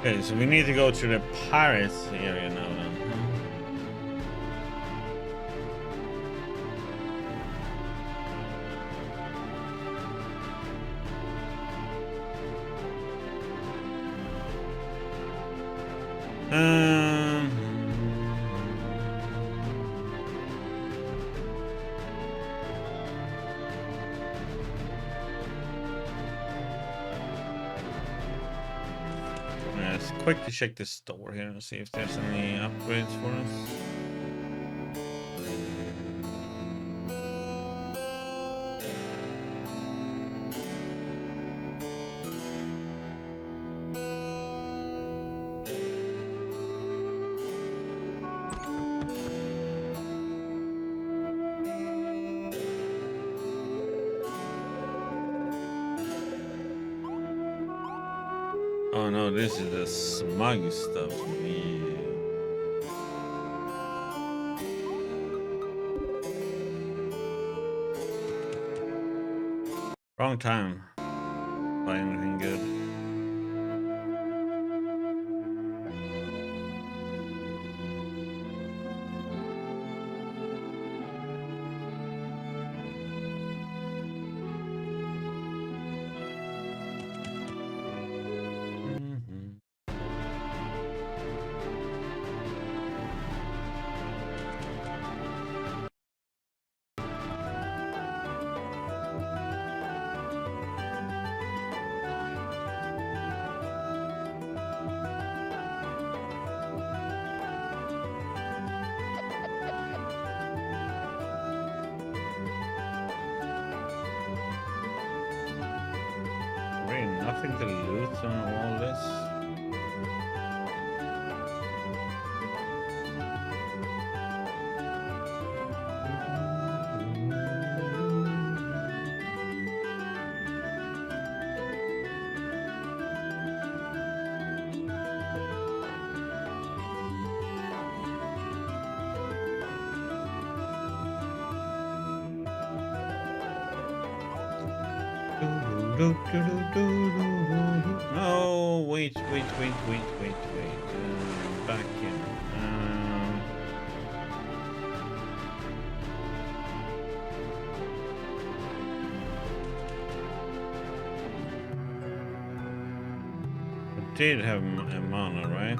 Okay, so we need to go to the pirates area now then. Let's quickly check the store here and see if there's any upgrades for us. Oh no, this is the smug stuff. Yeah. Wrong time. Buy anything good. Nothing to loot on all this. No, wait. Back in. I did have a mana, right?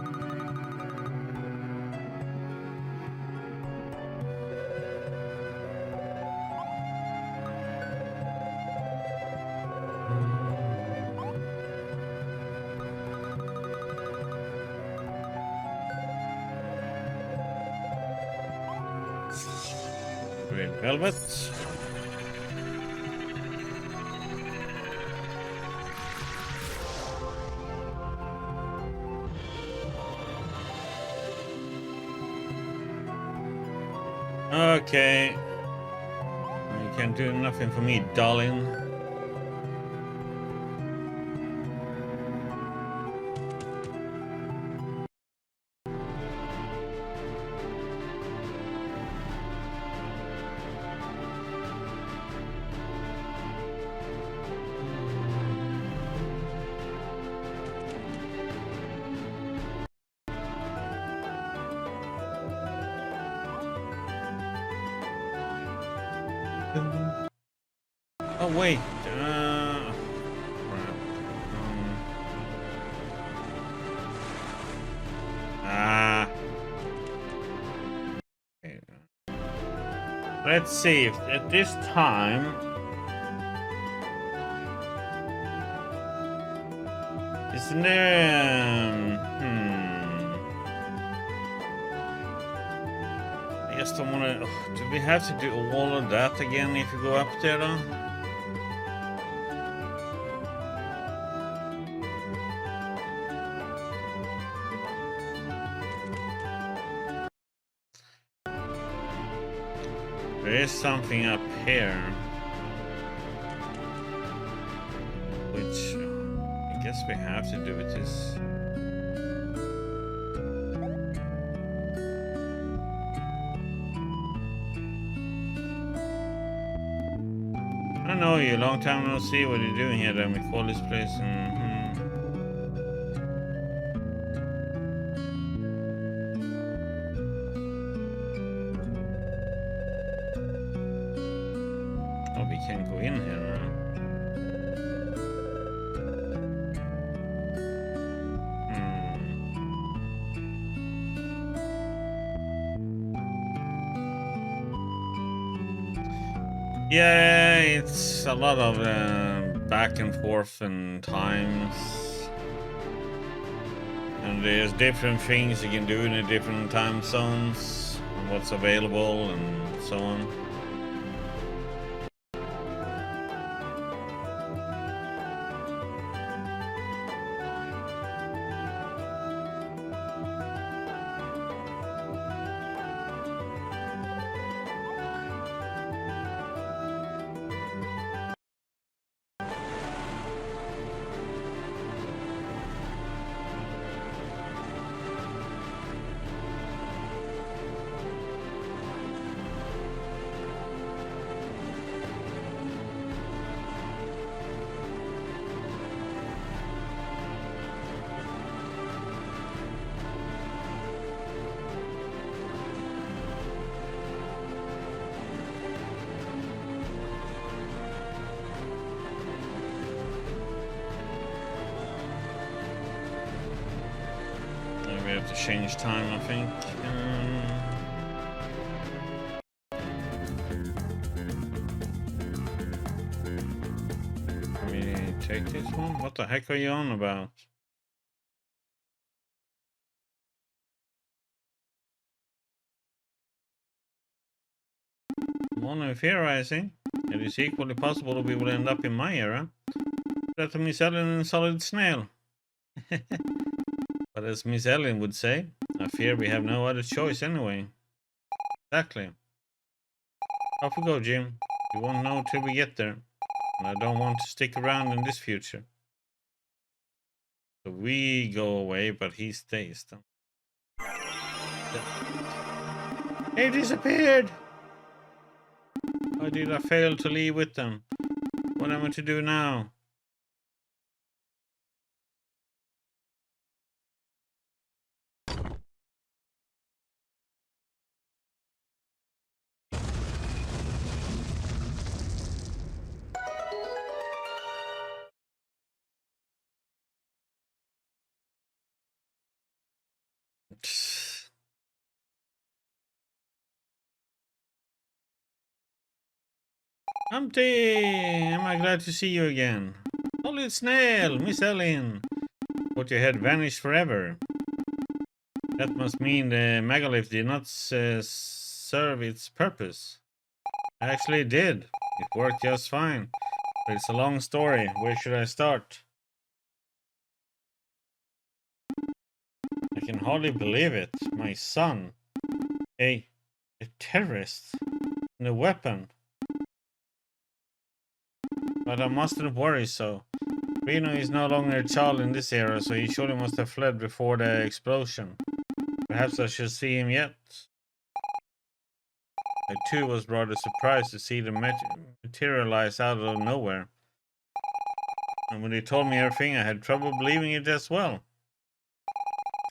Red velvet. Okay. You can't do nothing for me, darling. Oh wait, okay. Let's see if at this time isn't there. I just don't want to. Do we have to do all of that again if you go up there, though? There is something up here, which I guess we have to do with this. I don't know you, long time no see. What are you doing here? Then we call this place and. can't go in here now. Yeah, it's a lot of back and forth and times. And there's different things you can do in the different time zones, and what's available and so on. We have to change time, I think. Can we take this one? What the heck are you on about? One of theorizing. It is equally possible that we will end up in my era. That Miss Ellen and Solid Snail. But as Miss Ellen would say, I fear we have no other choice anyway. Exactly. Off we go, Jim. You won't know till we get there. And I don't want to stick around in this future. So we go away, but he stays. He disappeared! Why did I fail to leave with them? What am I to do now? Humpty! Am I glad to see you again? Solid Snail, Miss Ellen! But your head vanished forever. That must mean the megalith did not serve its purpose. Actually, it did. It worked just fine. But it's a long story. Where should I start? I can hardly believe it. My son. A terrorist. And a weapon. But I mustn't worry so. Reno is no longer a child in this era, so he surely must have fled before the explosion. Perhaps I should see him yet. I too was rather surprised to see them materialize out of nowhere. And when they told me everything, I had trouble believing it as well.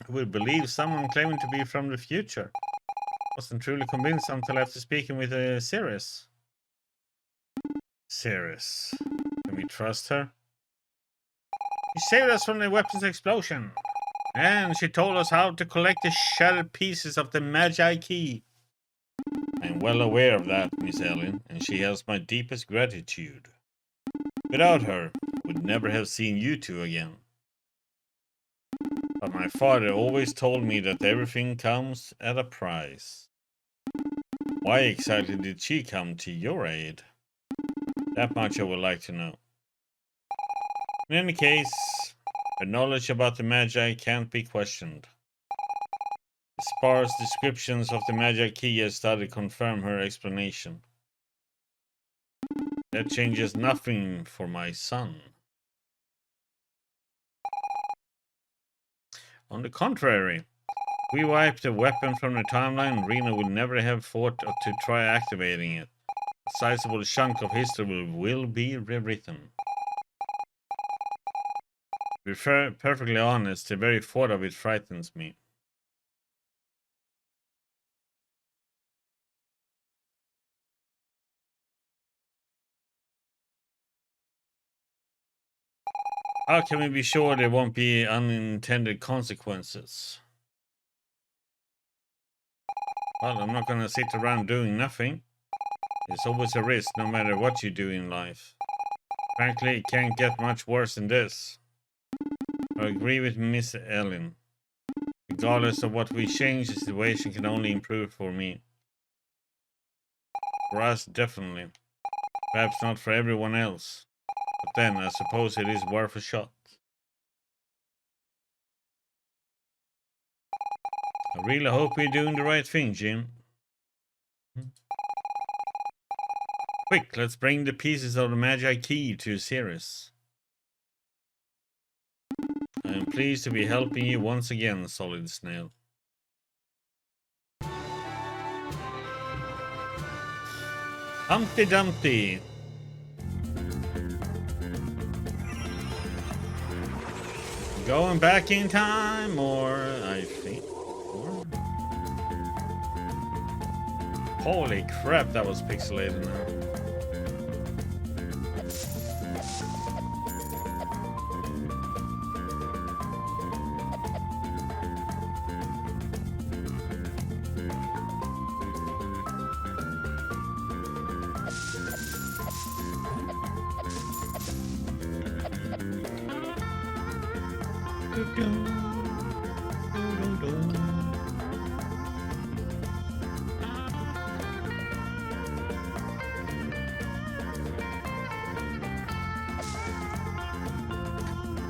Who would believe someone claiming to be from the future? Wasn't truly convinced until after speaking with Cirrus. Cirrus. Can we trust her? She saved us from the weapons explosion. And she told us how to collect the shattered pieces of the Magi Key. I am well aware of that, Miss Ellen, and she has my deepest gratitude. Without her, would never have seen you two again. But my father always told me that everything comes at a price. Why exactly did she come to your aid? That much I would like to know. In any case, her knowledge about the Magi can't be questioned. The sparse descriptions of the Magi Key as started confirm her explanation. That changes nothing for my son. On the contrary, if we wipe the weapon from the timeline, Reno would never have thought to try activating it. A sizable chunk of history will be rewritten. To be perfectly honest, the very thought of it frightens me. How can we be sure there won't be unintended consequences? Well, I'm not gonna sit around doing nothing. There's always a risk no matter what you do in life. Frankly, it can't get much worse than this. I agree with Miss Ellen. Regardless of what we change, the situation can only improve for me. For us, definitely. Perhaps not for everyone else. But then, I suppose it is worth a shot. I really hope we're doing the right thing, Jim. Quick, let's bring the pieces of the Magi Key to Ceres. I am pleased to be helping you once again, Solid Snail. Humpty Dumpty. Going back in time, or I think. Holy crap, that was pixelated now.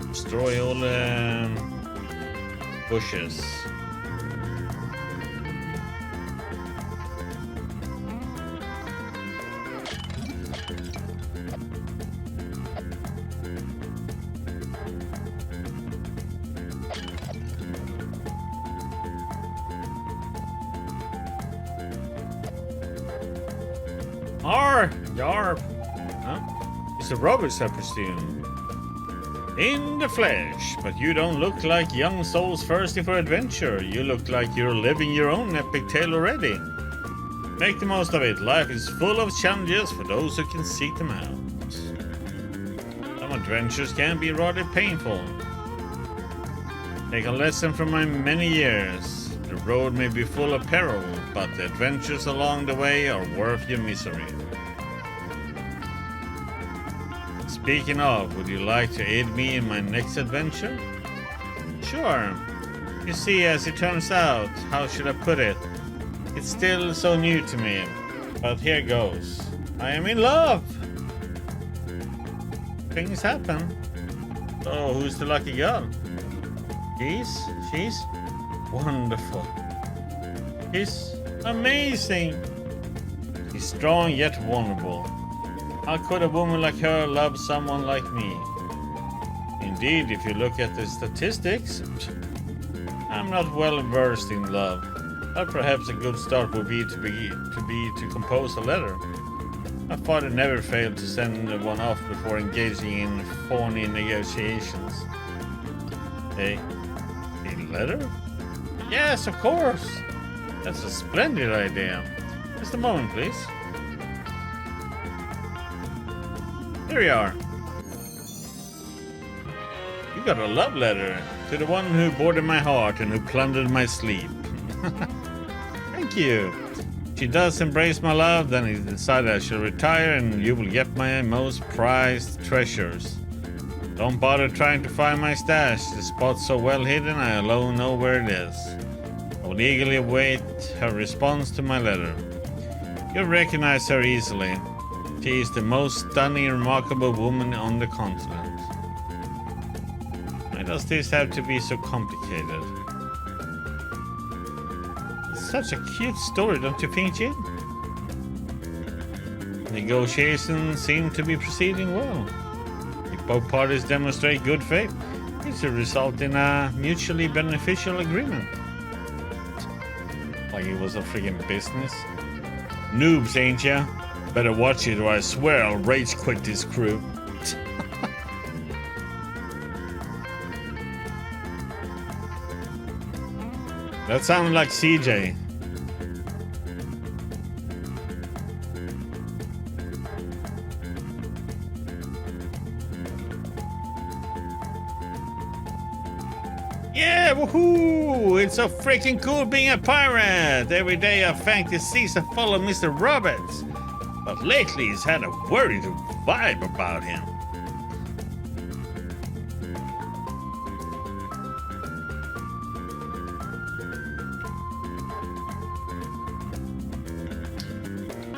Destroy all the bushes. Yarp. Huh? It's the robbers, I presume. In the flesh, but you don't look like young souls thirsty for adventure. You look like you're living your own epic tale already. Make the most of it. Life is full of challenges for those who can seek them out. Some adventures can be rather painful. Take a lesson from my many years. The road may be full of peril, but the adventures along the way are worth your misery. Speaking of, would you like to aid me in my next adventure? Sure. You see, as it turns out, how should I put it? It's still so new to me, but here goes. I am in love! Things happen. So, who's the lucky girl? She's wonderful. She's amazing. She's strong yet vulnerable. How could a woman like her love someone like me? Indeed, if you look at the statistics, I'm not well versed in love. But perhaps a good start would be to compose a letter. My father never failed to send one off before engaging in phony negotiations. A letter? Yes, of course. That's a splendid idea. Just a moment, please. Here we are. You got a love letter to the one who boarded my heart and who plundered my sleep. Thank you. If she does embrace my love, then I decide I shall retire and you will get my most prized treasures. Don't bother trying to find my stash. The spot's so well hidden I alone know where it is. I will eagerly await her response to my letter. You'll recognize her easily. She is the most stunning and remarkable woman on the continent. Why does this have to be so complicated? It's such a cute story, don't you think, Jim? Negotiations seem to be proceeding well. If both parties demonstrate good faith, it should result in a mutually beneficial agreement. Like it was a friggin' business. Noobs, ain't ya? Better watch it or I swear I'll rage quit this crew. That sounded like CJ. Yeah, woohoo! It's so freaking cool being a pirate! Every day I thank the seas that follow Mr. Roberts. But lately he's had a worried vibe about him.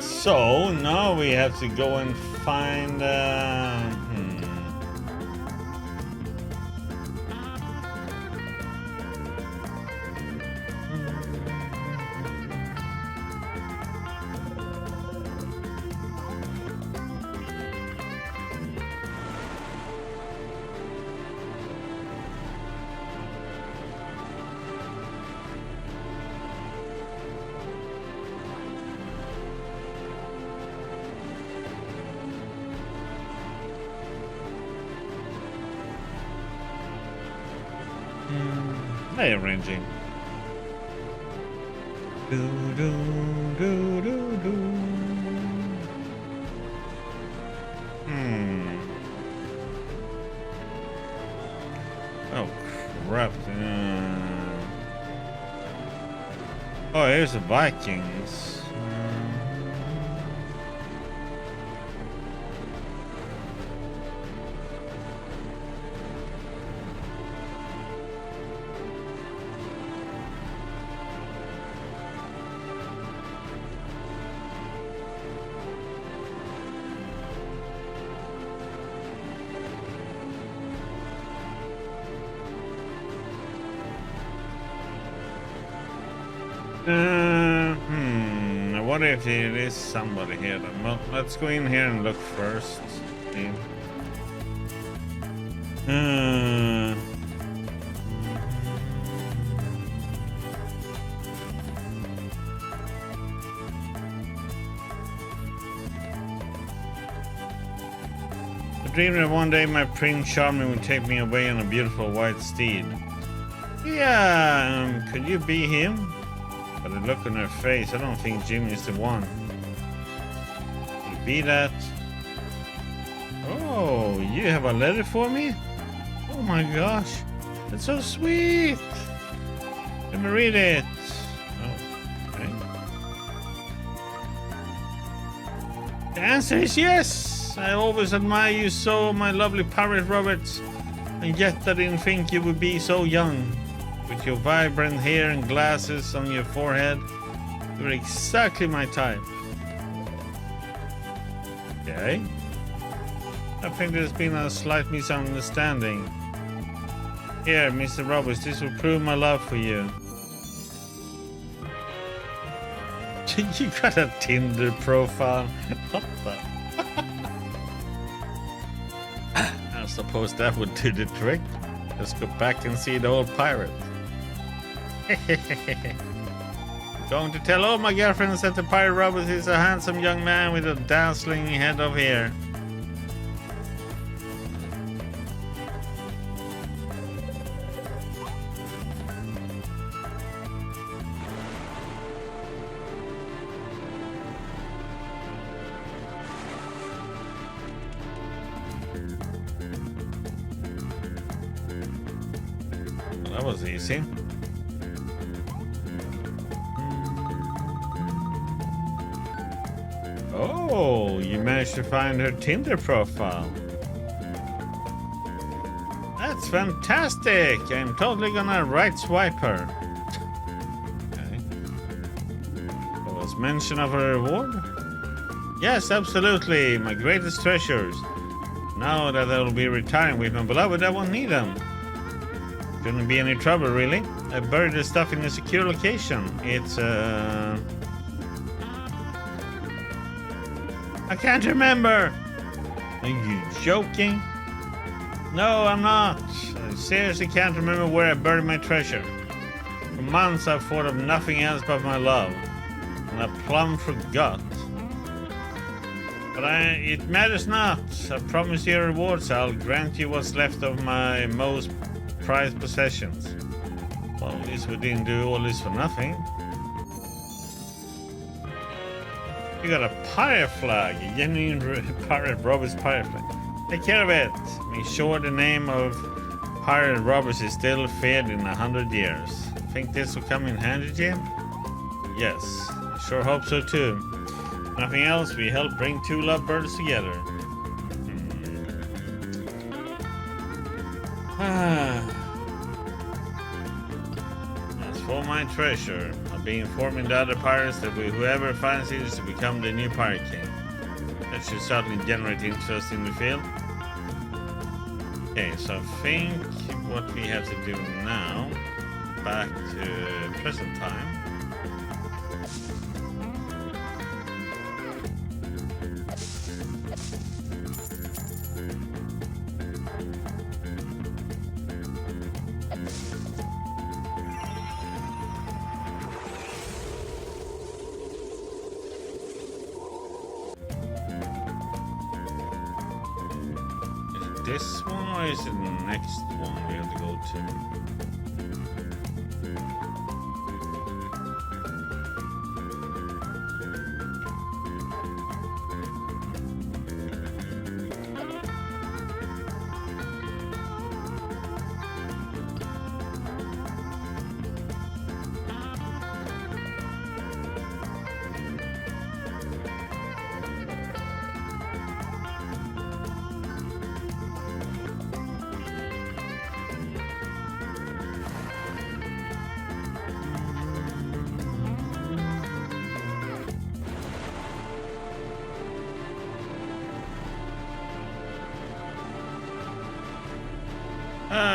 So now we have to go and find rearranging. Oh crap! Oh, here's the Vikings. I wonder if there is somebody here. Well, let's go in here and look first. I dreamed that one day my Prince Charming would take me away on a beautiful white steed. Yeah, could you be him? By the look on her face, I don't think Jimmy is the one. Could you be that? Oh, you have a letter for me? Oh my gosh, that's so sweet. Let me read it. Oh, okay. The answer is yes. I always admire you so, my lovely pirate Roberts. And yet I didn't think you would be so young. With your vibrant hair and glasses on your forehead, you're exactly my type. Okay. I think there's been a slight misunderstanding. Here, Mr. Roberts, this will prove my love for you. You got a Tinder profile? What the? I suppose that would do the trick. Let's go back and see the old pirate. Going to tell all my girlfriends that the pirate Roberts is a handsome young man with a dazzling head of hair. Well, that was easy. Oh, you managed to find her Tinder profile. That's fantastic. I'm totally gonna right swipe her. Okay. There was mention of a reward? Yes, absolutely. My greatest treasures. Now that I will be retiring with my beloved, I won't need them. Shouldn't be any trouble, really. I buried the stuff in a secure location. It's I can't remember. Are you joking? No, I'm not. I seriously can't remember where I buried my treasure. For months I've thought of nothing else but my love, and I plumb forgot. But it matters not. I promise you a reward, so I'll grant you what's left of my most prized possessions. Well, at least we didn't do all this for nothing. You got a pirate flag, a genuine pirate Robert's pirate flag. Take care of it. Make sure the name of pirate robbers is still feared in 100 years. Think this will come in handy, Jim? Yes, I sure hope so too. Nothing else, we help bring two lovebirds together. As for my treasure, I'll be informing the other pirates that whoever finds it is to become the new pirate king. That should certainly generate interest in the field. Okay, so I think what we have to do now, back to present time. This one, or is it the next one we have to go to?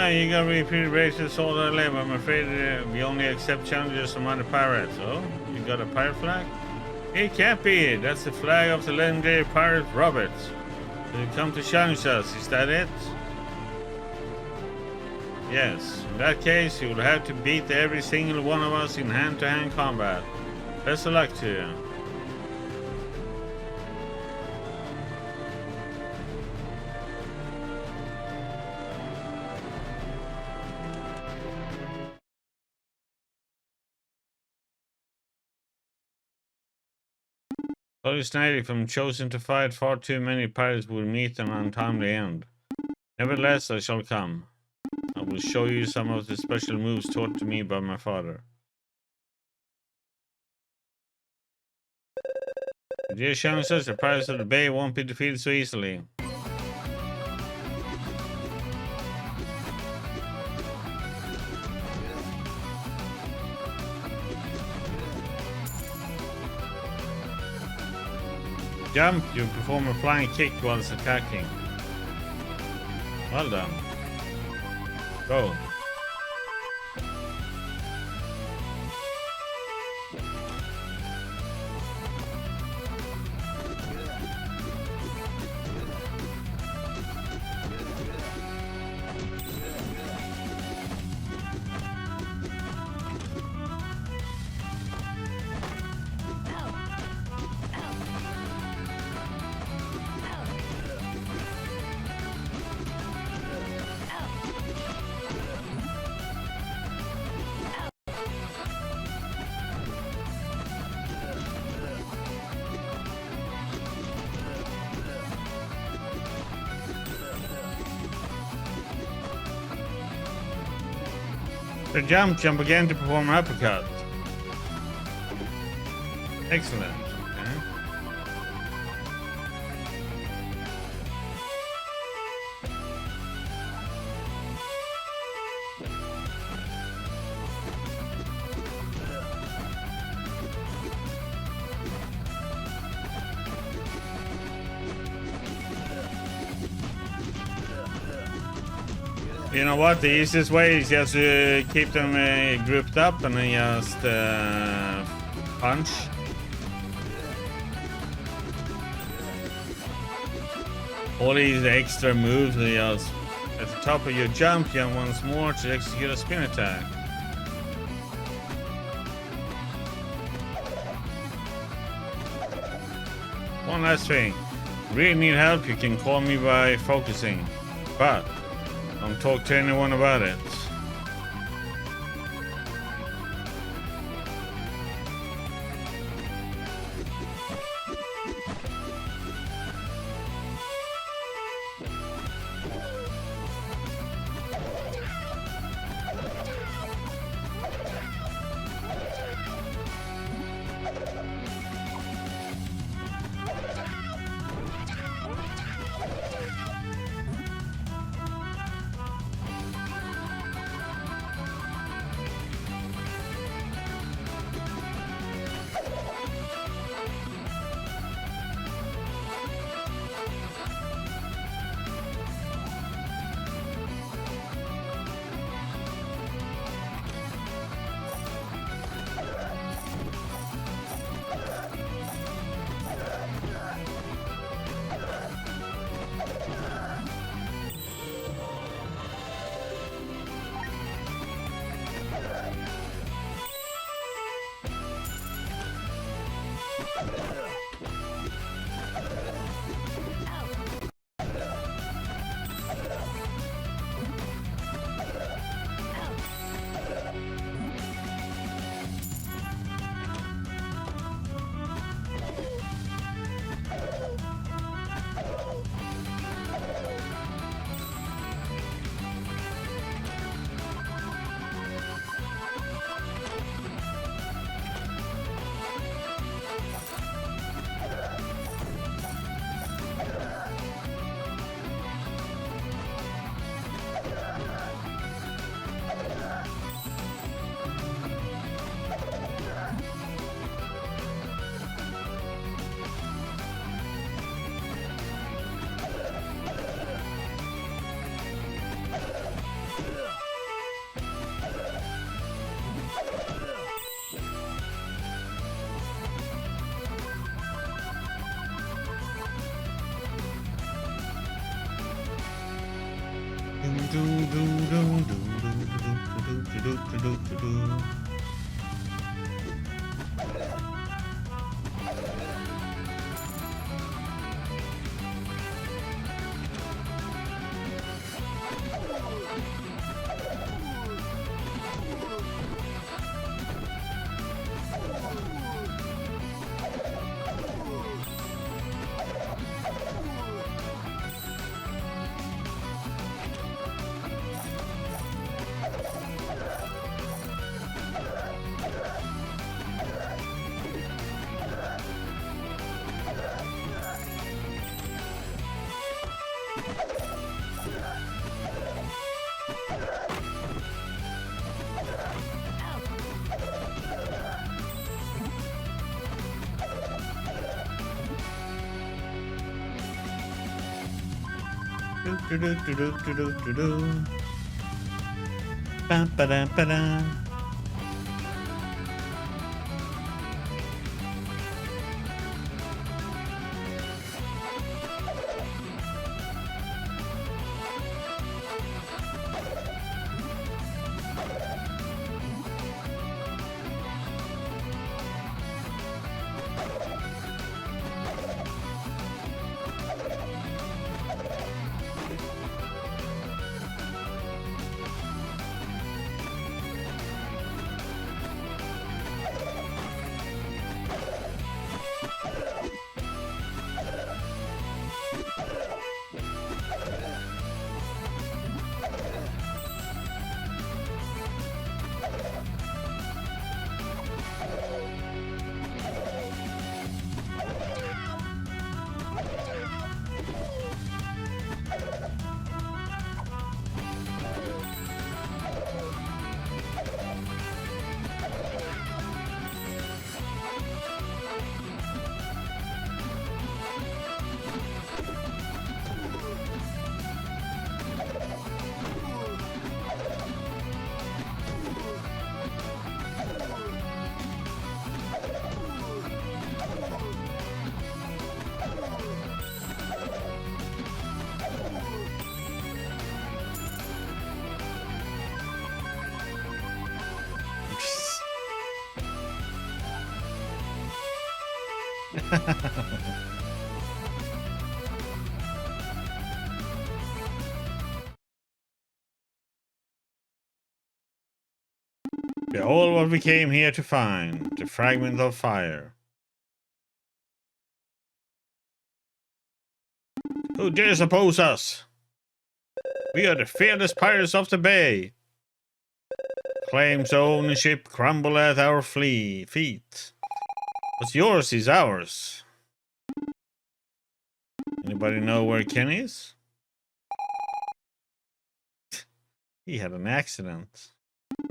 You gotta be pretty racist all that live. I'm afraid we only accept challenges from other pirates. Oh, you got a pirate flag? It can't be. That's the flag of the legendary pirate Roberts. So you come to challenge us, is that it? Yes. In that case, you will have to beat every single one of us in hand-to-hand combat. Best of luck to you. Sorry, if I'm chosen to fight, far too many pirates will meet an untimely end. Nevertheless, I shall come. I will show you some of the special moves taught to me by my father. Dear challengers, the pirates of the bay won't be defeated so easily. Jump, you perform a flying kick whilst attacking. Well done. Go. So jump again to perform an uppercut. Excellent. Okay. You know what? The easiest way is just to keep them grouped up and then just punch. All these extra moves, just at the top of your jump once more to execute a spin attack. One last thing. Really need help, you can call me by focusing. But don't talk to anyone about it. Behold what we came here to find, the fragment of fire. Who dares oppose us? We are the fearless pirates of the bay. Claims of ownership crumble at our feet. What's yours is ours. Anybody know where Ken is? He had an accident.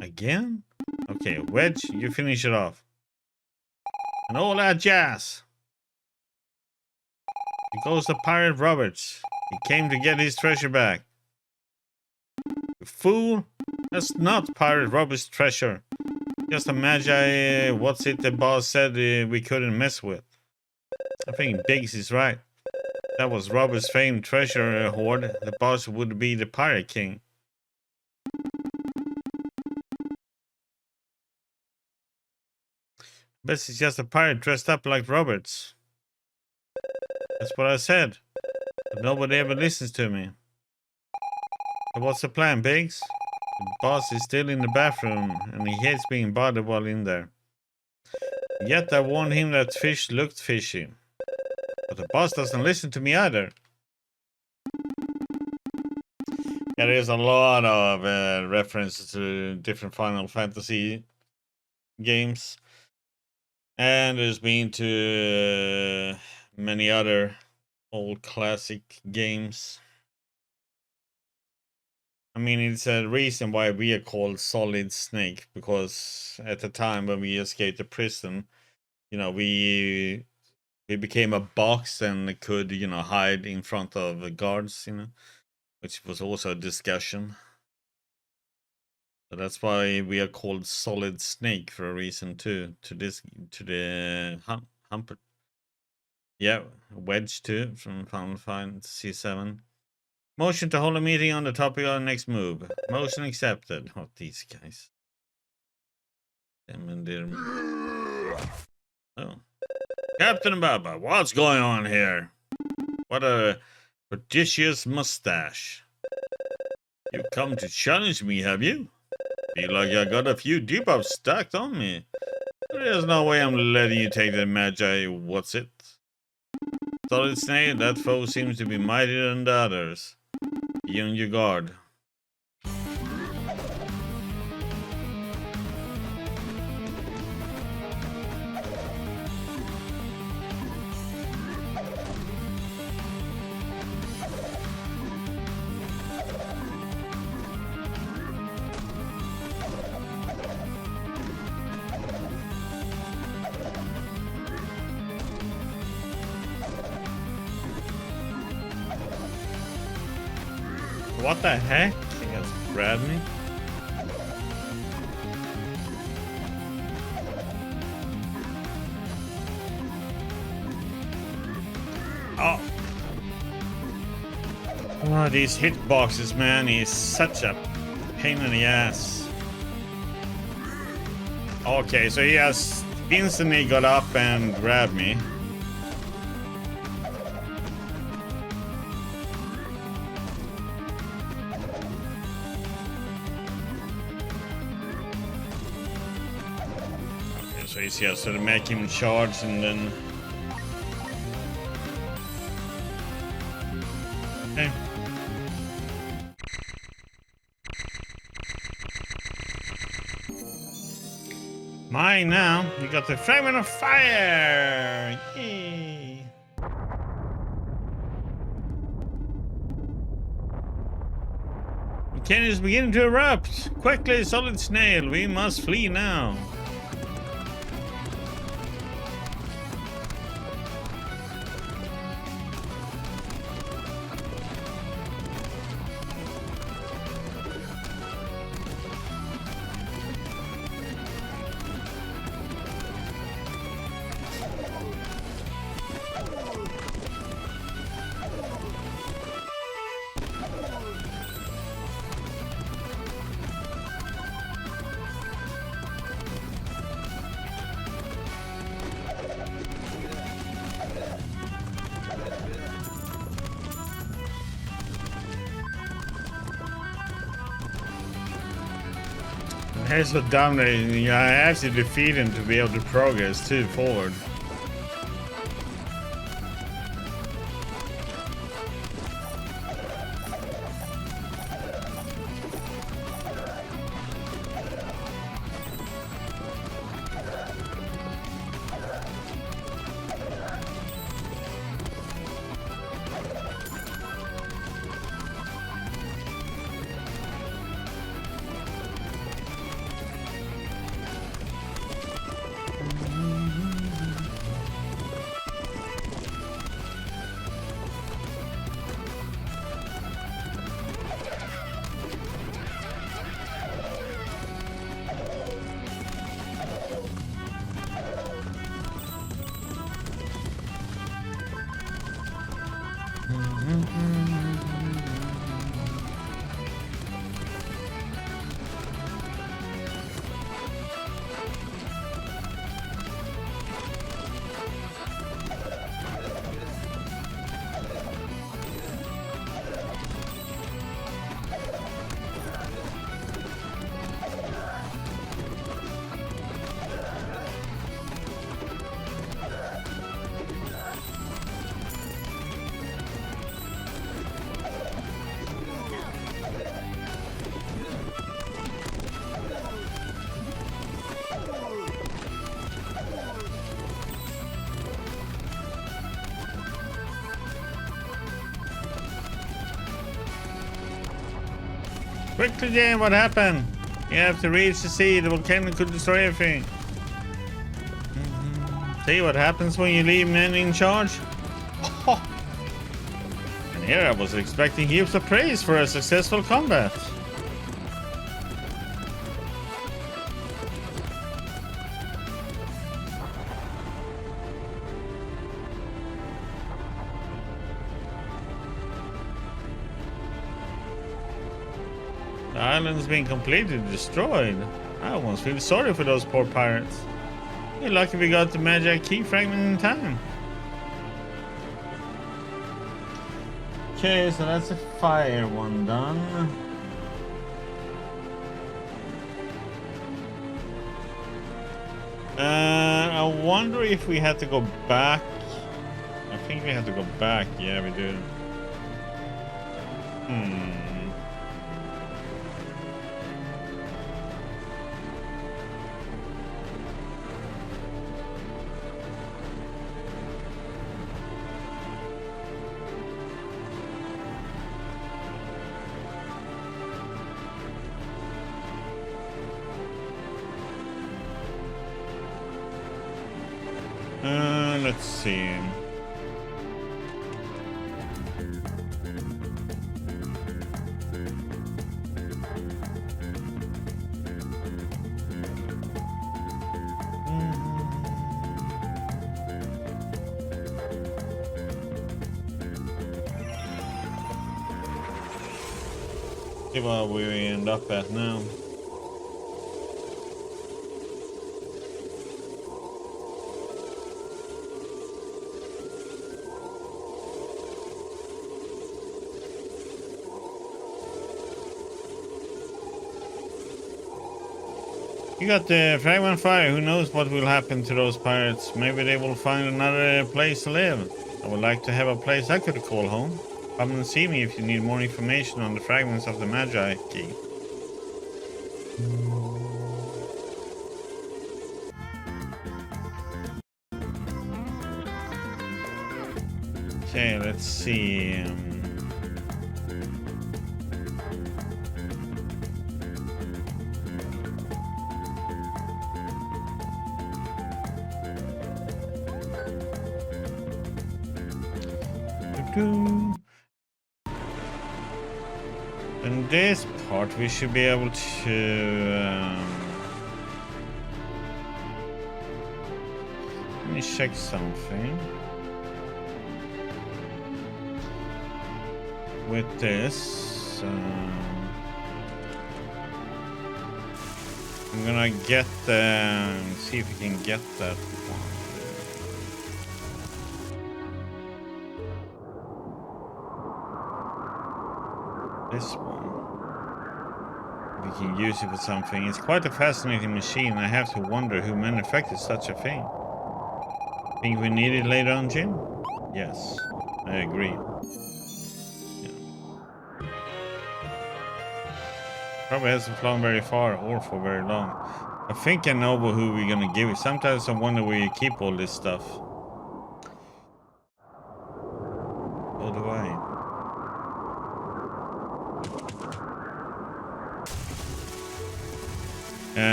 Again? Okay, Wedge, you finish it off. And all that jazz. It goes to Pirate Roberts. He came to get his treasure back. You fool! That's not Pirate Roberts' treasure. Just a magi, what's it the boss said we couldn't mess with. I think Biggs is right. That was Robert's famed treasure hoard. The boss would be the Pirate King. Best is just a pirate dressed up like Roberts. That's what I said. But nobody ever listens to me. So what's the plan, Biggs? The boss is still in the bathroom, and he hates being bothered while in there. Yet I warned him that fish looked fishy. But the boss doesn't listen to me either. Yeah, there's a lot of references to different Final Fantasy games. And there's been to many other old classic games. I mean, it's a reason why we are called Solid Snake, because at the time when we escaped the prison, you know, we became a box and could, you know, hide in front of the guards, you know, which was also a discussion. So that's why we are called Solid Snake for a reason too. To the humper. Yeah, Wedge too from Final Fantasy 7. Motion to hold a meeting on the topic of the next move. Motion accepted. Oh, these guys. Oh. Captain Baba, what's going on here? What a prodigious mustache. You've come to challenge me, have you? Feel like I got a few debuffs stacked on me. There's no way I'm letting you take the Magi what's it? Solid Snake, that foe seems to be mightier than the others. Be on your guard. What the heck? He just grabbed me. Oh. Oh, these hitboxes, man. He's such a pain in the ass. Okay, so he has instantly got up and grabbed me. So he's here, so to make him charge and then... Okay. Mine now. You got the fragment of fire! Yay! The cannon is beginning to erupt! Quickly, Solid Snail, we must flee now! Here's the dumb that I have to defeat him to be able to progress too forward. Quickly, Jane, what happened? You have to reach the sea. The volcano could destroy everything. See what happens when you leave men in charge? Oh. And here I was expecting heaps of praise for a successful combat. island's been completely destroyed. I almost feel sorry for those poor pirates. You're lucky we got the magic key fragment in time. Okay, so that's a fire one done. I wonder if we had to go back. I think we have to go back. Yeah, we do. Let's see. See what we end up at now. You got the fragment fire. Who knows what will happen to those pirates? Maybe they will find another place to live. I would like to have a place I could call home. Come and see me if you need more information on the fragments of the Magi key. Okay, let's see. In this part we should be able to let me check something with this. I'm gonna get see if we can get that one. This one. We can use it for something. It's quite a fascinating machine. I have to wonder who manufactured such a thing. Think we need it later on, Jim? Yes, I agree. Yeah. Probably hasn't flown very far or for very long. I think I know who we're gonna give it. Sometimes I wonder where you keep all this stuff. So do I.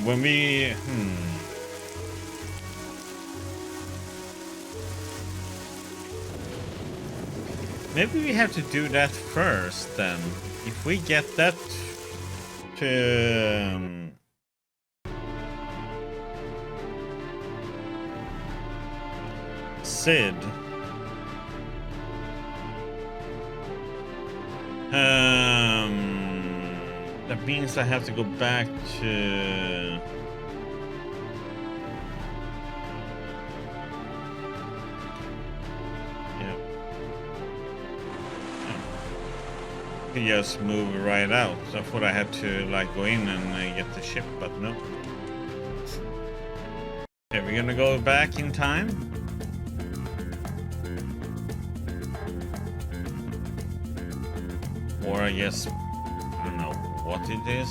When we maybe we have to do that first then. If we get that to Sid, that means I have to go back to... Yeah. I can just move right out. So I thought I had to like go in and get the ship, but no. Okay, we're gonna go back in time. Or I guess... I don't know what it is.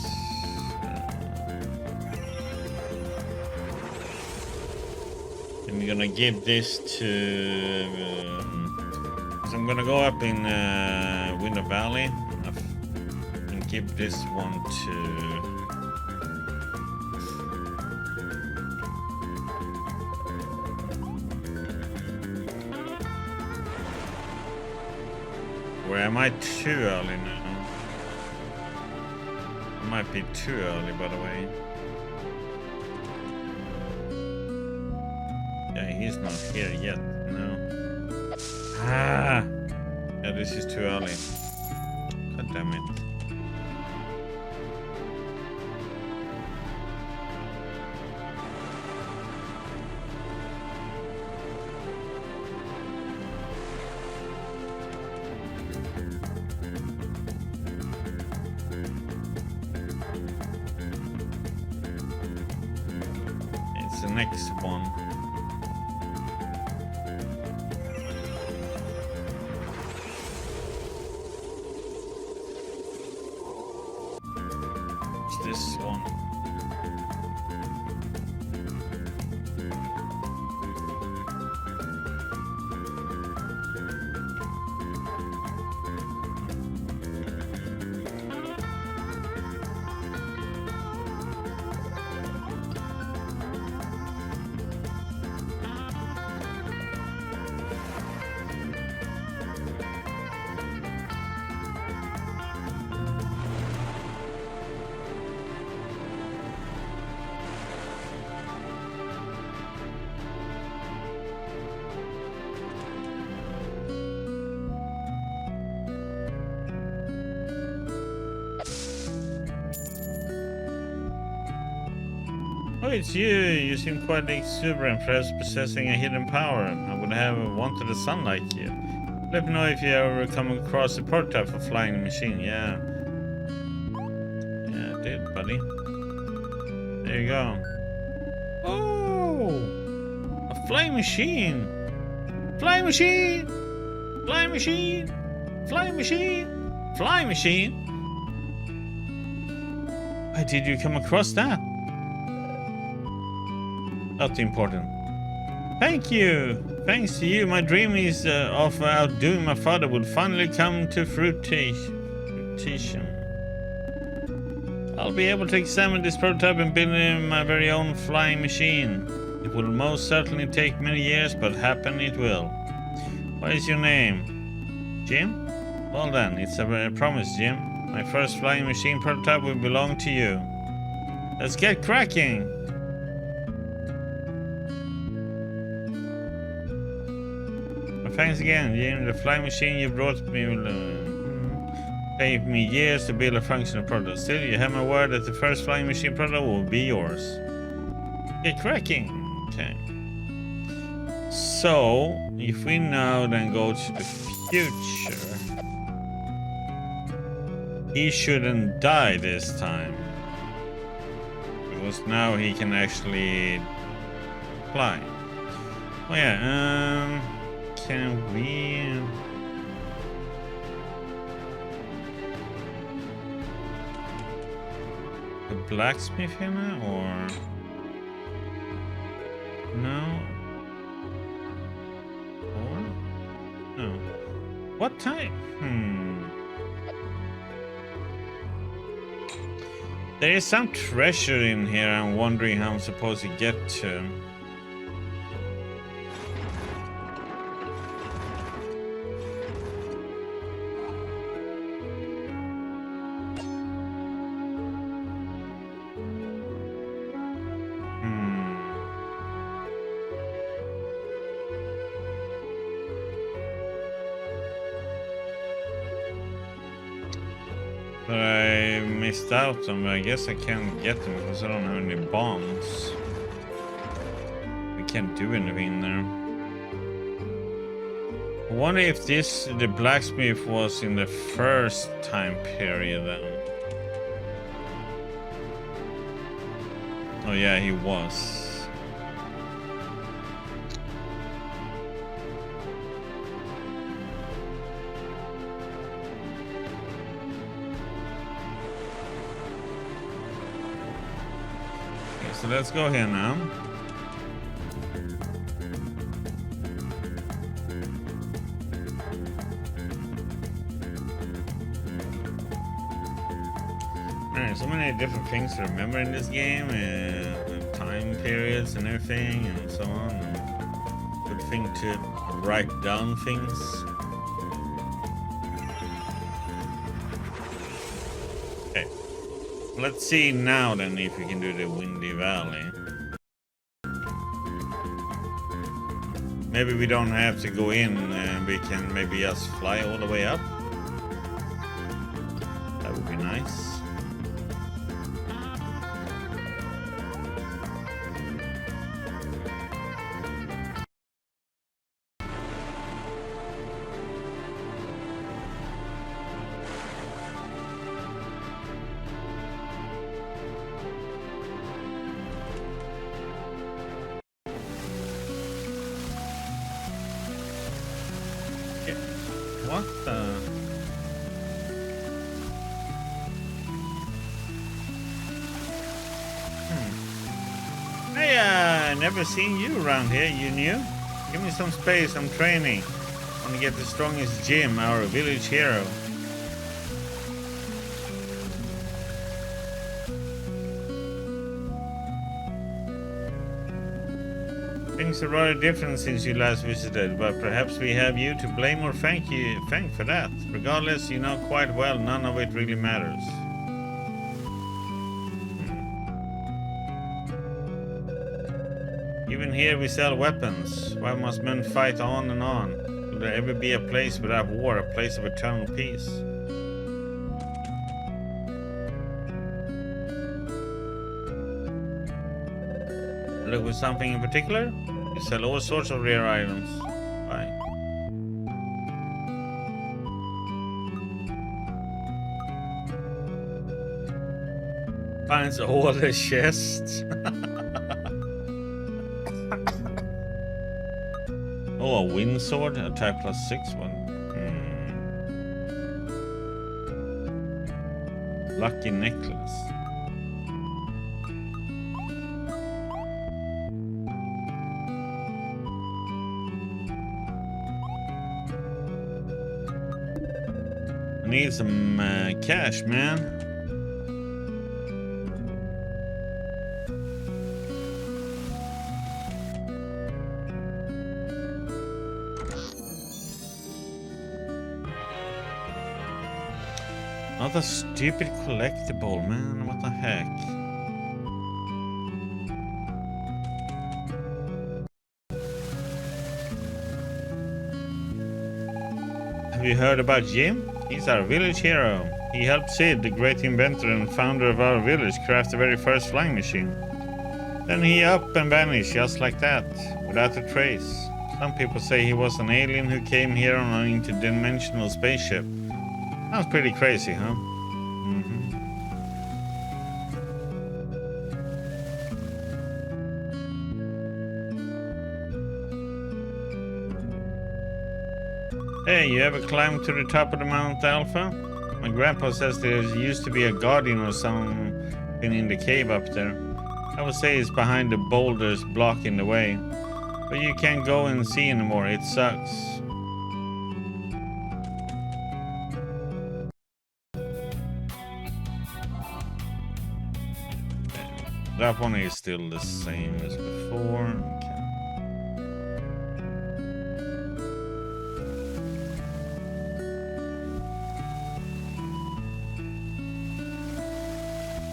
I'm gonna give this to... so I'm gonna go up in Winter Valley and give this one to... Where am I too early now? I might be too early, by the way. Yeah, he's not here yet. No. Ah! Yeah, this is too early. God damn it. the next one? It's this one. Oh, it's you. You seem quite exuberant, perhaps possessing a hidden power. I would have wanted a son like you. Let me know if you ever come across a prototype for flying machine. Yeah. Yeah, I did, buddy. There you go. Oh! A flying machine! Flying machine! Flying machine! Flying machine! Flying machine! Why did you come across that? Not important. Thank you. Thanks to you, my dream is of outdoing my father will finally come to fruition. I'll be able to examine this prototype and build my very own flying machine. It will most certainly take many years, but happen it will. What is your name? Jim? Well then, it's a promise, Jim. My first flying machine prototype will belong to you. Let's get cracking! Thanks again, Jim. The flying machine you brought me will take me years to build a functional product. Still, you have my word that the first flying machine product will be yours. Get cracking! Okay. So, if we now then go to the future, he shouldn't die this time. Because now he can actually fly. Oh yeah, can we... The blacksmith here now, or... No? Or? No. What time? There is some treasure in here I'm wondering how I'm supposed to get to. But I missed out on, but I guess I can't get them because I don't have any bombs. We can't do anything there. I wonder if the blacksmith was in the first time period then. Oh yeah, he was. So let's go here now. Alright, so many different things to remember in this game, time periods and everything, and so on. And good thing to write down things. Okay. Let's see now then if we can do the Windy Valley. Maybe we don't have to go in and we can maybe just fly all the way up. That would be nice. What the? Hey, never seen you around here. You new? Give me some space. I'm training. Want to get the strongest Jim, our village hero. Things are rather different since you last visited, but perhaps we have you to blame or thank for that. Regardless, you know quite well none of it really matters. Even here we sell weapons. Why must men fight on and on? Will there ever be a place without war, a place of eternal peace? Look for something in particular? We sell all sorts of rare items. Bye. Finds all the chests. Oh, a wind sword, a type +6 one. Lucky necklace. I need some cash, man. Not a stupid collectible, man. What the heck? Have you heard about Jim? He's our village hero. He helped Sid, the great inventor and founder of our village, craft the very first flying machine. Then he up and vanished just like that, without a trace. Some people say he was an alien who came here on an interdimensional spaceship. Sounds pretty crazy, huh? Hey, you ever climbed to the top of the Mount Alpha? My grandpa says there used to be a guardian or something in the cave up there. I would say it's behind the boulders blocking the way. But you can't go and see anymore, it sucks. That one is still the same as before.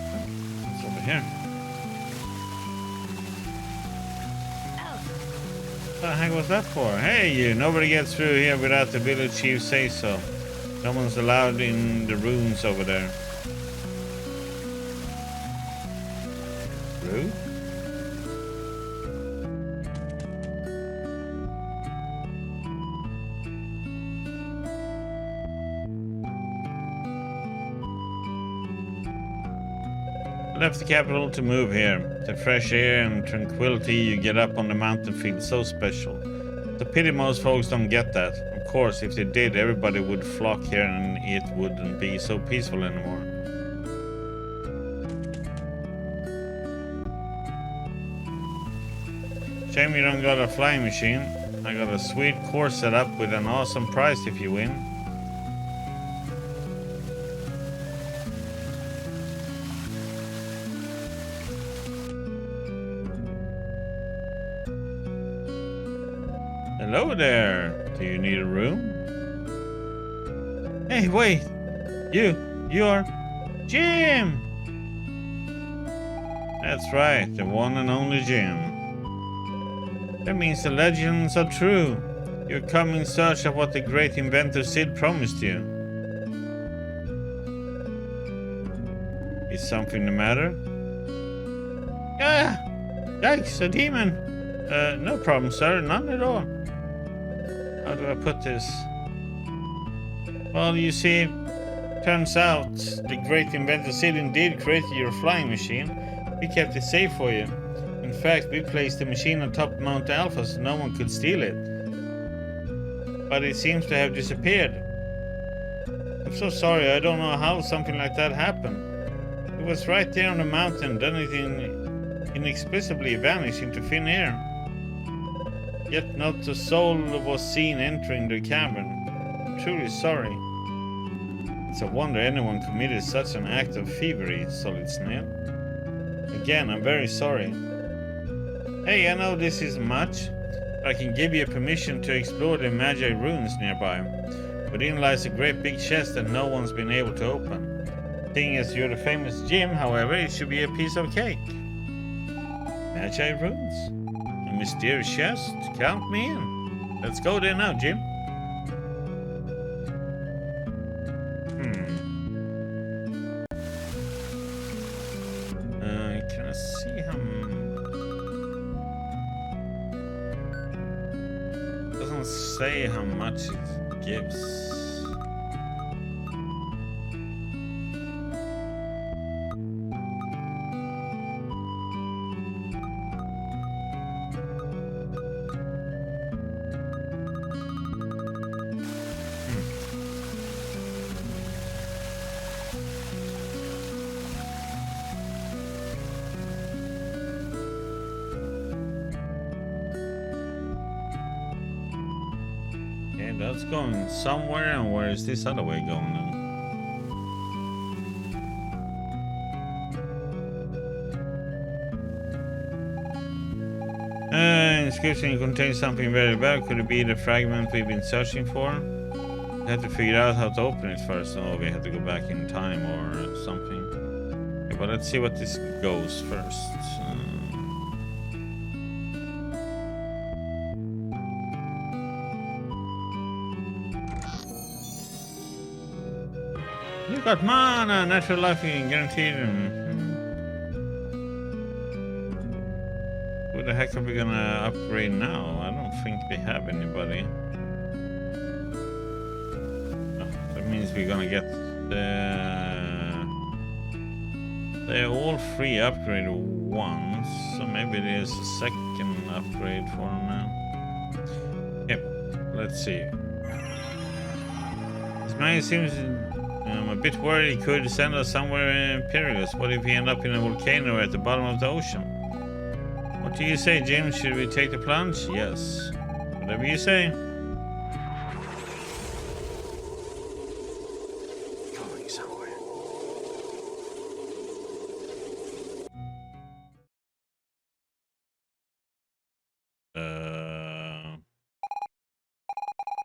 Okay. It's over here. What the heck was that for? Hey you, nobody gets through here without the village chief say so. No one's allowed in the ruins over there. Rude? I left the capital to move here. The fresh air and tranquility you get up on the mountain feels so special. It's a pity most folks don't get that. Of course, if they did, everybody would flock here and it wouldn't be so peaceful anymore. Shame you don't got a flying machine. I got a sweet course set up with an awesome prize if you win. Hello there. Do you need a room? Hey, wait. You're Jim. That's right, the one and only Jim. That means the legends are true. You're come in search of what the great inventor Sid promised you. Is something the matter? Ah! Yikes, a demon! No problem, sir, none at all. How do I put this? Well, you see, turns out the great inventor Sid indeed created your flying machine. We kept it safe for you. In fact, we placed the machine on top of Mount Alpha so no one could steal it. But it seems to have disappeared. I'm so sorry, I don't know how something like that happened. It was right there on the mountain, then it inexplicably vanished into thin air. Yet not a soul was seen entering the cavern. I'm truly sorry. It's a wonder anyone committed such an act of thievery, Solid Snail. Again, I'm very sorry. Hey, I know this isn't much, but I can give you permission to explore the Magi ruins nearby. Within lies a great big chest that no one's been able to open. Seeing as you're the famous Jim, however, it should be a piece of cake. Magi ruins? A mysterious chest? Count me in. Let's go there now, Jim. Can I see how... Doesn't say how much it gives. Okay, that's going somewhere, and where is this other way going then? Inscription contains something very bad. Could it be the fragment we've been searching for? We had to figure out how to open it first. Oh, we had to go back in time or something. Okay, but let's see what this goes first. You got mana, natural life guaranteed. Who the heck are we gonna upgrade now? I don't think we have anybody. Oh, that means we're gonna get they're all free upgraded once, so maybe there's a second upgrade for them now. Yep, let's see. This man seems I'm a bit worried he could send us somewhere perilous. What if we end up in a volcano at the bottom of the ocean? What do you say, James? Should we take the plunge? Yes. Whatever you say. Going somewhere.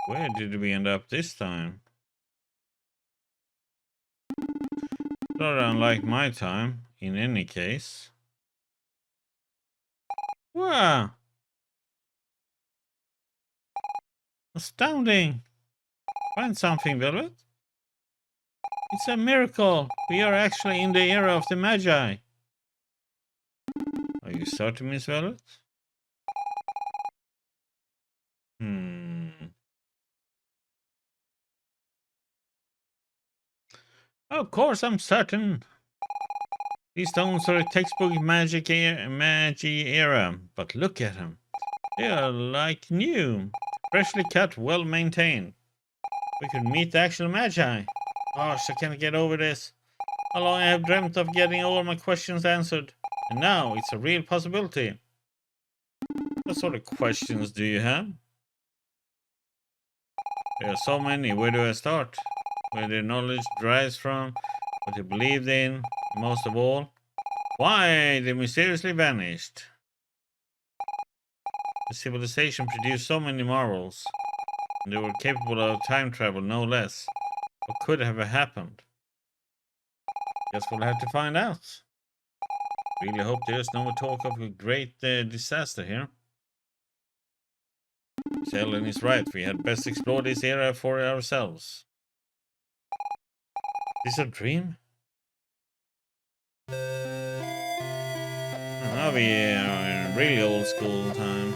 Where did we end up this time? Not unlike my time, in any case. Wow! Astounding! Find something, Velvet. It's a miracle! We are actually in the era of the Magi. Are you certain, Miss Velvet? Of course, I'm certain. These stones are a textbook magic era, but look at them. They are like new, freshly cut, well maintained. We could meet the actual Magi. Gosh, I can't get over this. How long I have dreamt of getting all my questions answered, and now it's a real possibility. What sort of questions do you have? There are so many. Where do I start? Where their knowledge derives from, what they believed in, most of all, why they mysteriously vanished. The civilization produced so many marvels, and they were capable of time travel, no less. What could have happened? Guess we'll have to find out. Really hope there's no more talk of a great disaster here. Sheldon is right. We had best explore this area for ourselves. Is this a dream? Now we are in really old school time.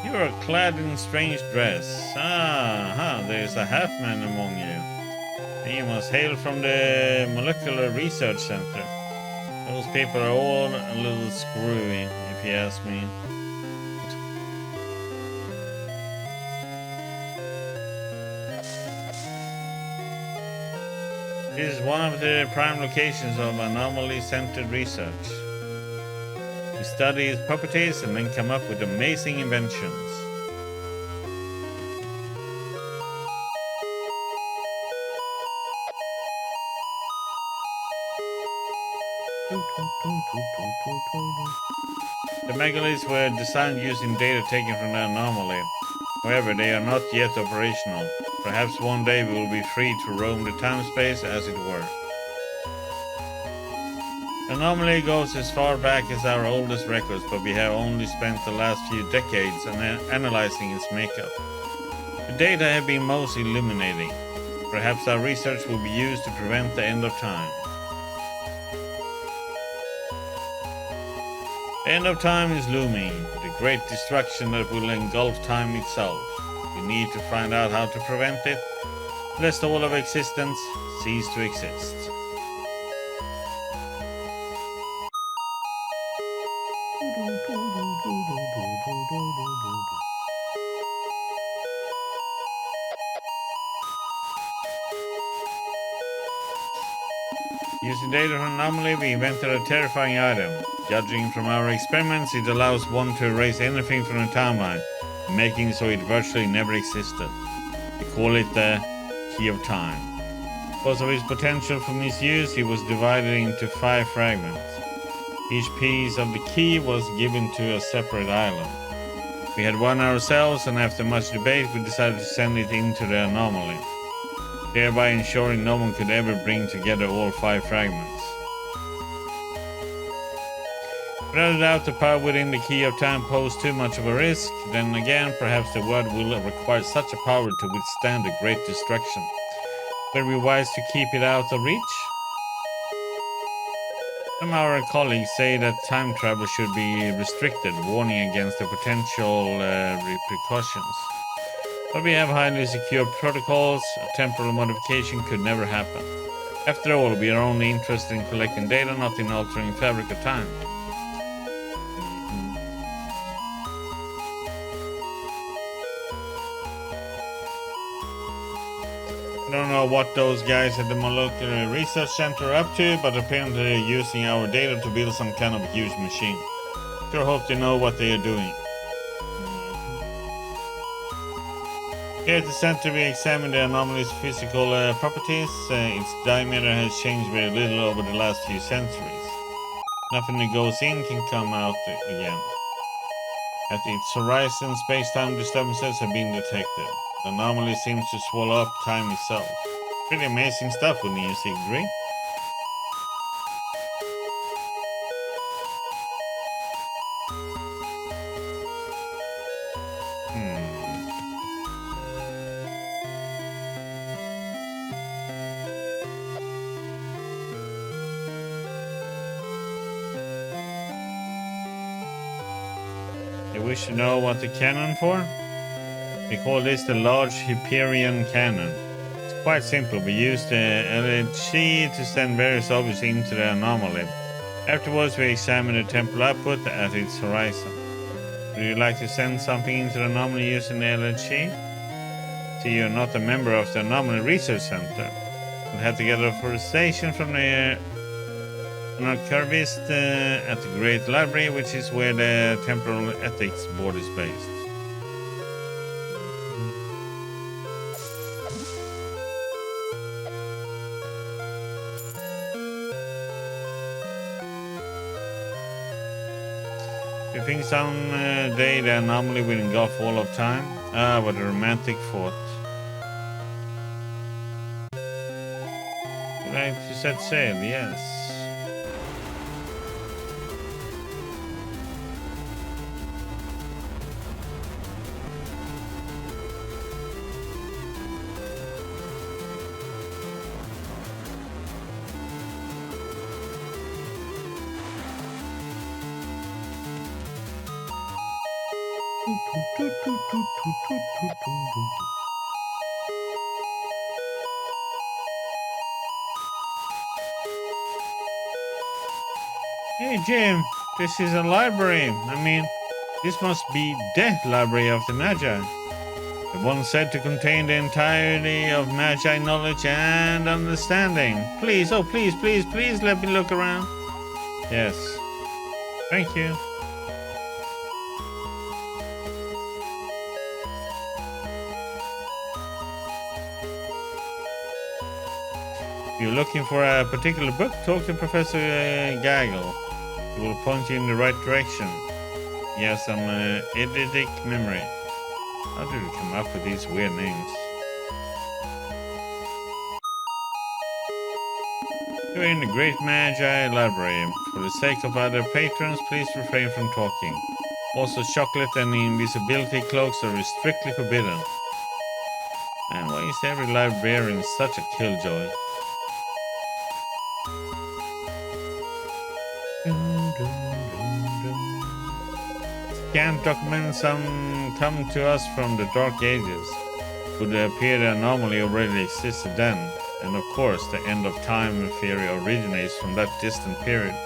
You are clad in strange dress. There's a half-man among you. And you must hail from the Molecular Research Center. Those people are all a little screwy, if you ask me. This is one of the prime locations of anomaly-centered research. We study its properties and then come up with amazing inventions. The megaliths were designed using data taken from the anomaly. However, they are not yet operational. Perhaps one day we will be free to roam the time-space as it were. The anomaly goes as far back as our oldest records, but we have only spent the last few decades analyzing its makeup. The data have been most illuminating. Perhaps our research will be used to prevent the end of time. The end of time is looming, the great destruction that will engulf time itself. We need to find out how to prevent it, lest all of existence cease to exist. Using data from anomaly, we invented a terrifying item. Judging from our experiments, it allows one to erase anything from the timeline, making it so it virtually never existed. We call it the Key of Time. Because of its potential for misuse, it was divided into 5 fragments. Each piece of the key was given to a separate island. We had one ourselves, and after much debate, we decided to send it into the anomaly, thereby ensuring no one could ever bring together all 5 fragments. Without a doubt, the power within the Key of Time posed too much of a risk. Then again, perhaps the world will require such a power to withstand a great destruction. Would it be wise to keep it out of reach? Some of our colleagues say that time travel should be restricted, warning against the potential repercussions. But we have highly secure protocols. A temporal modification could never happen. After all, we are only interested in collecting data, not in altering the fabric of time. I don't know what those guys at the Molecular Research Center are up to, but apparently they're using our data to build some kind of huge machine. Sure hope they know what they are doing. Here at the center we examine the anomaly's physical properties. Its diameter has changed very little over the last few centuries. Nothing that goes in can come out again. At its horizon, space-time disturbances have been detected. The anomaly seems to swallow up time itself. Pretty amazing stuff, wouldn't you agree? You wish to know what the cannon for? We call this the Large Hyperion Cannon. It's quite simple. We use the LHC to send various objects into the anomaly. Afterwards, we examine the temporal output at its horizon. Would you like to send something into the anomaly using the LHC? See, you're not a member of the Anomaly Research Center. We'll have to get authorization from the archivist at the Great Library, which is where the Temporal Ethics Board is based. You think someday the anomaly will engulf all of time? Ah, what a romantic thought. Would I like to set sail? Yes. Hey Jim, this is a library. I mean, this must be the library of the Magi. The one said to contain the entirety of Magi knowledge and understanding. Please, oh please, please, please let me look around. Yes. Thank you. If you're looking for a particular book, talk to Professor Gaggle. He will point you in the right direction. He has some eidetic memory. How did you come up with these weird names? You're in the Great Magi Library. For the sake of other patrons, please refrain from talking. Also, chocolate and invisibility cloaks are strictly forbidden. And why is every librarian such a killjoy? Scanned documents come to us from the Dark Ages. It would appear the anomaly already existed then, and of course the end of time theory originates from that distant period.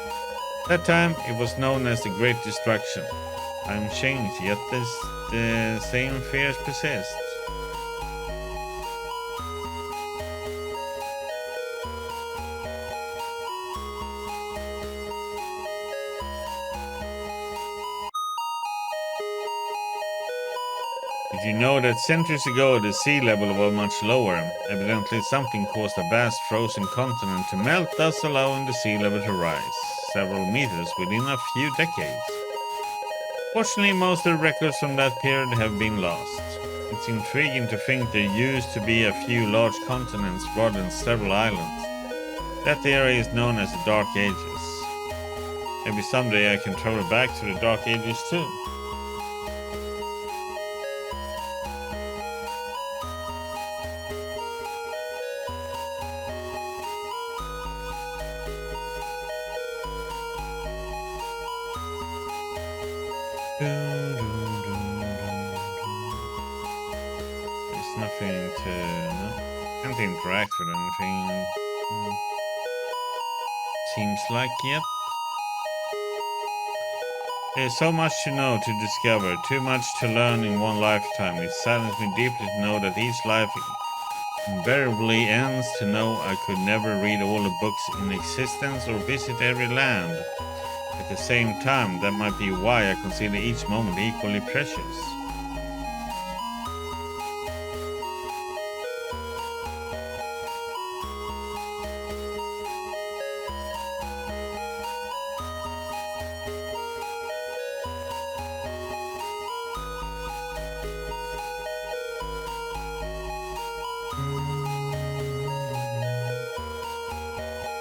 That time it was known as the Great Destruction. Time changed, yet the same fears persist. Did you know that centuries ago the sea level was much lower? Evidently something caused a vast frozen continent to melt, thus allowing the sea level to rise several meters within a few decades. Fortunately, most of the records from that period have been lost. It's intriguing to think there used to be a few large continents rather than several islands. That area is known as the Dark Ages. Maybe someday I can travel back to the Dark Ages too. There's nothing to... no? Can't interact with anything. Seems like, yep. There's so much to know, to discover, too much to learn in one lifetime. It saddens me deeply to know that each life invariably ends, to know I could never read all the books in existence or visit every land. At the same time, that might be why I consider each moment equally precious.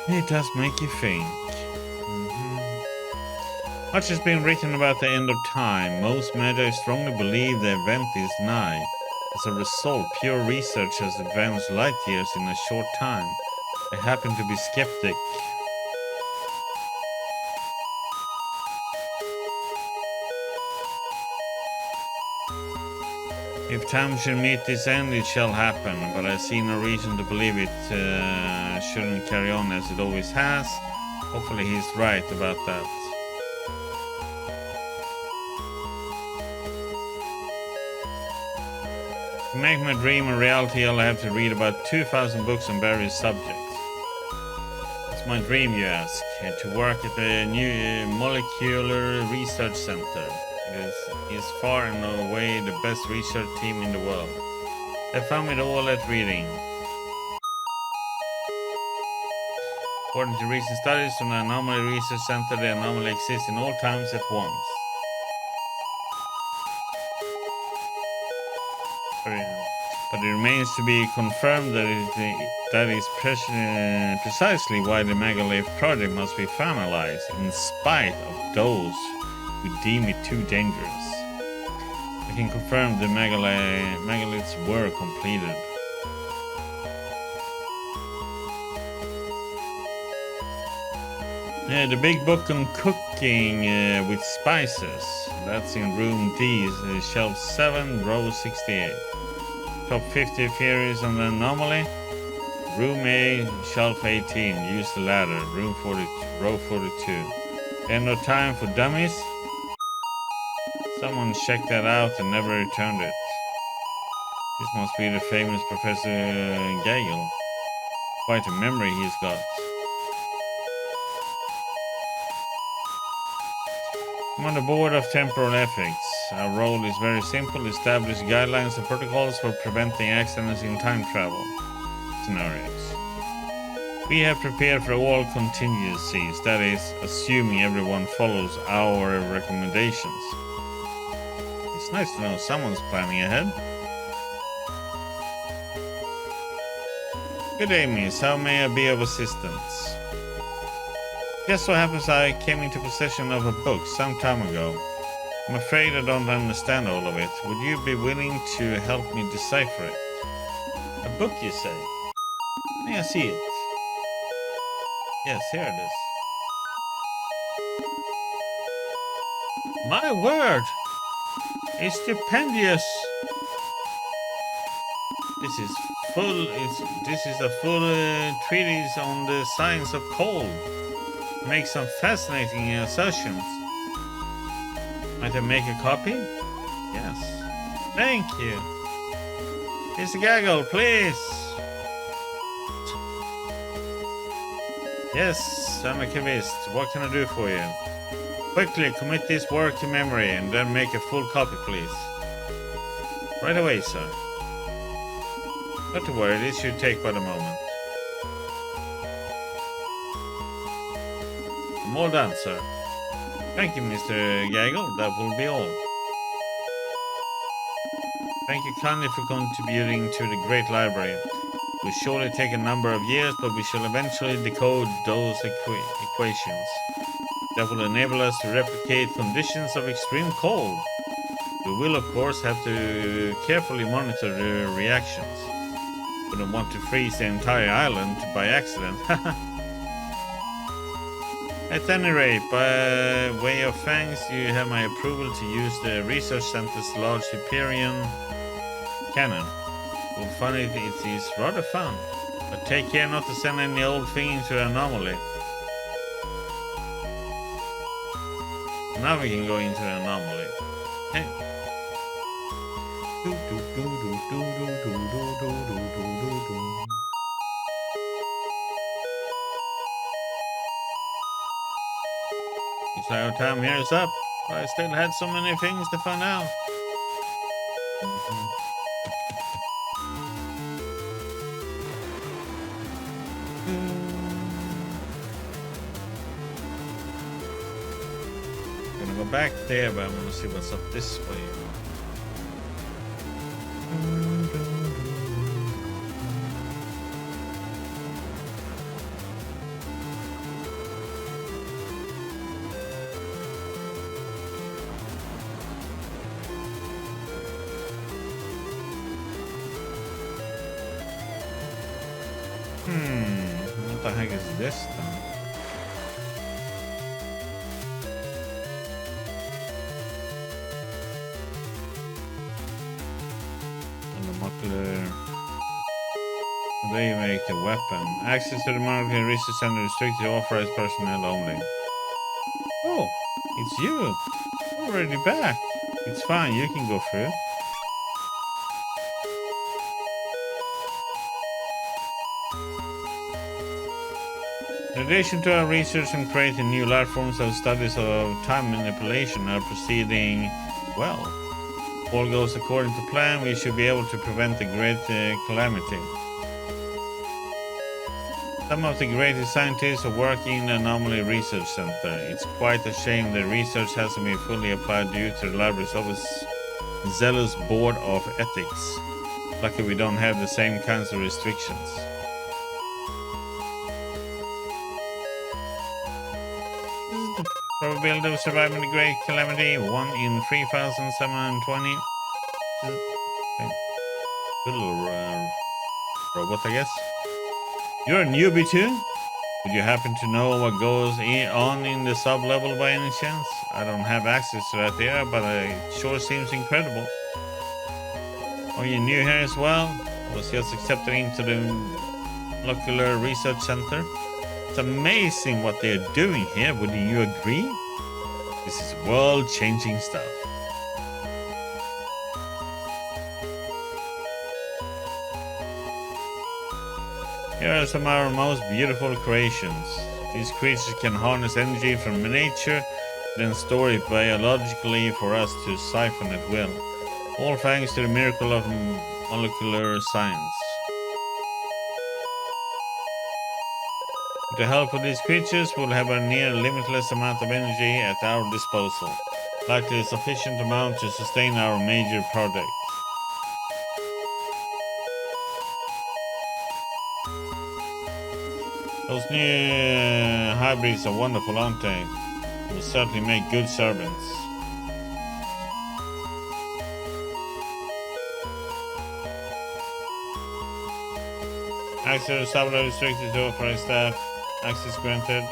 It does make you think. Much has been written about the end of time. Most Magi strongly believe the event is nigh. As a result, pure research has advanced light years in a short time. I happen to be skeptic. If time should meet this end, it shall happen, but I see no reason to believe it shouldn't carry on as it always has. Hopefully he's right about that. To make my dream a reality, I'll have to read about 2,000 books on various subjects. It's my dream, you ask, to work at the new Molecular Research Center. It is far and away the best research team in the world. They found it all at reading. According to recent studies from the Anomaly Research Center, the anomaly exists in all times at once. But it remains to be confirmed that is precisely why the Megalith project must be finalized, in spite of those who deem it too dangerous. I can confirm the megaliths were completed. The big book on cooking with spices, that's in room D, shelf 7, row 68. Top 50 theories on the anomaly. Room A, shelf 18, use the ladder, room 40, row 42. End of time for dummies. Someone checked that out and never returned it. This must be the famous Professor Gagel. Quite a memory he's got. I'm on the board of temporal ethics. Our role is very simple: establish guidelines and protocols for preventing accidents in time travel scenarios. We have prepared for all contingencies, that is, assuming everyone follows our recommendations. It's nice to know someone's planning ahead. Good day, miss. How may I be of assistance? Just so happens I came into possession of a book some time ago. I'm afraid I don't understand all of it. Would you be willing to help me decipher it? A book, you say? May I see it? Yes, here it is. My word! It's stupendous! This is a full treatise on the science of cold. Make some fascinating assertions. Might I make a copy? Yes. Thank you. Mr. Gaggle, please. Yes, I'm a chemist. What can I do for you? Quickly commit this work to memory and then make a full copy, please. Right away, sir. Not to worry, this should take but a moment. I'm all done, sir. Thank you, Mr. Gaggle. That will be all. Thank you kindly for contributing to the great library. It will surely take a number of years, but we shall eventually decode those equations. That will enable us to replicate conditions of extreme cold. We will, of course, have to carefully monitor the reactions. We don't want to freeze the entire island by accident. At any rate, by way of thanks, you have my approval to use the research center's large Hyperion cannon. You'll find it is rather fun, but take care not to send any old thing into an anomaly. Now we can go into the anomaly. Hey. Looks like our time here is up, but I still had so many things to find out. Gonna go back there, but I want to see what's up this way. What the heck is this then? The molecular. They make the weapon. Access to the molecular research center restricted to authorized personnel only. Oh, it's you. Already back. It's fine, you can go through. In addition to our research on creating new life forms, our studies of time manipulation are proceeding well. If all goes according to plan, we should be able to prevent the great calamity. Some of the greatest scientists are working in the Anomaly Research Center. It's quite a shame the research hasn't been fully applied due to the library's zealous board of ethics. Lucky we don't have the same kinds of restrictions. Probability of surviving the Great Calamity, 1 in 3,720. Okay. Good little robot, I guess. You're a newbie too? Would you happen to know what goes on in the sub-level by any chance? I don't have access to that area, but it sure seems incredible. Are you new here as well? I was just accepted into the Molecular Research Center. It's amazing what they're doing here, wouldn't you agree? This is world-changing stuff. Here are some of our most beautiful creations. These creatures can harness energy from nature, then store it biologically for us to siphon at will. All thanks to the miracle of molecular science. With the help of these creatures, we'll have a near limitless amount of energy at our disposal, likely a sufficient amount to sustain our major project. Those new hybrids are wonderful, aren't they? Will certainly make good servants. Access to Sabla restricted to authorized staff. Access granted.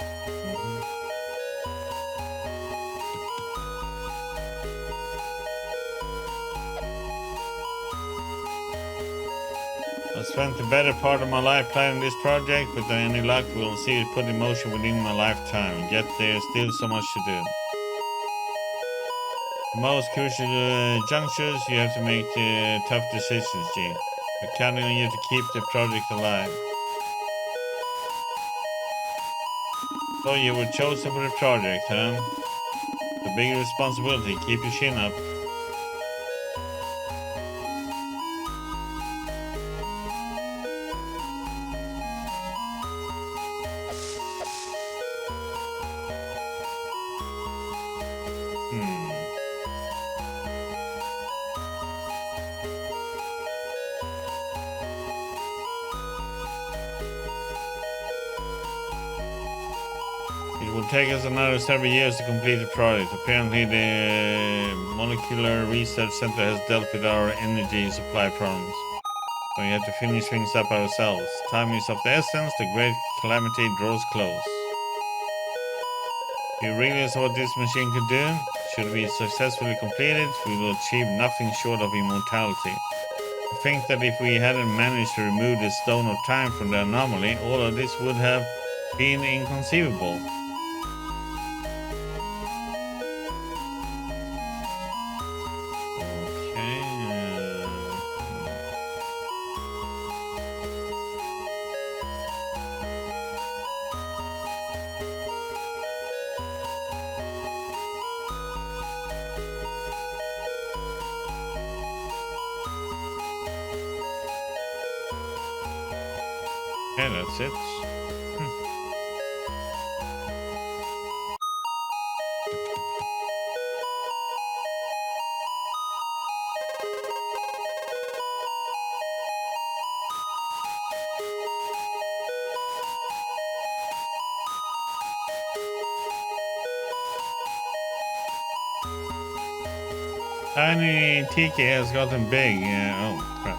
I spent the better part of my life planning this project, but with any luck we'll see it put in motion within my lifetime. Yet there's still so much to do. The most crucial junctures, you have to make tough decisions, G. We're counting on you to keep the project alive. So you were chosen for the project, huh? The big responsibility, keep your chin up. It will take us another several years to complete the project. Apparently the Molecular Research Center has dealt with our energy supply problems. So we have to finish things up ourselves. Time is of the essence, the great calamity draws close. Do you realize what this machine could do? Should we successfully complete it, we will achieve nothing short of immortality. I think that if we hadn't managed to remove the stone of time from the anomaly, all of this would have been inconceivable. Okay, that's it. Tiny TK has gotten big. Oh crap.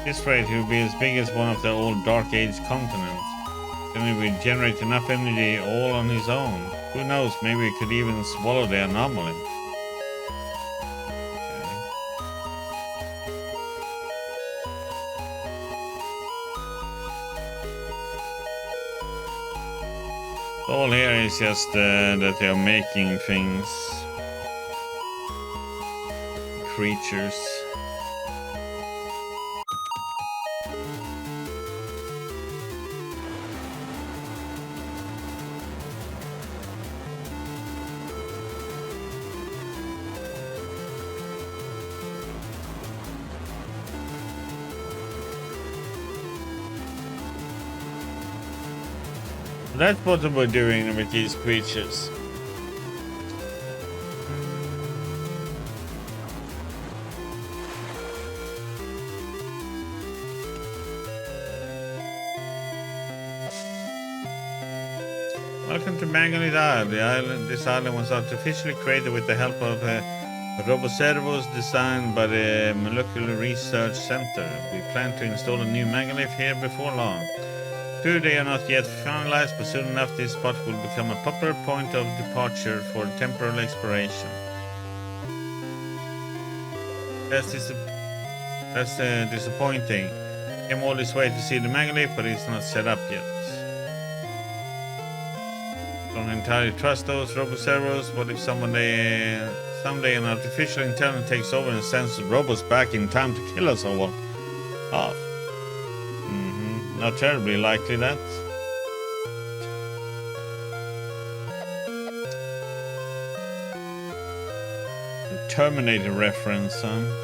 This rate he will be as big as one of the old Dark Age continents. Then he will generate enough energy all on his own. Who knows, maybe he could even swallow the anomaly. Okay. All here is just that they are making things. Creatures. That's what we're doing with these creatures. Welcome to Manganese Island. This island was artificially created with the help of roboservos designed by the Molecular Research Center. We plan to install a new mangalith here before long. True, they are not yet finalized, but soon enough this spot will become a popular point of departure for temporal exploration. That's disappointing. Came all this way to see the mangalith, but it's not set up yet. Don't entirely trust those roboservos. What if someday an artificial intelligence takes over and sends robots back in time to kill us all off? not terribly likely that. A Terminator reference, huh?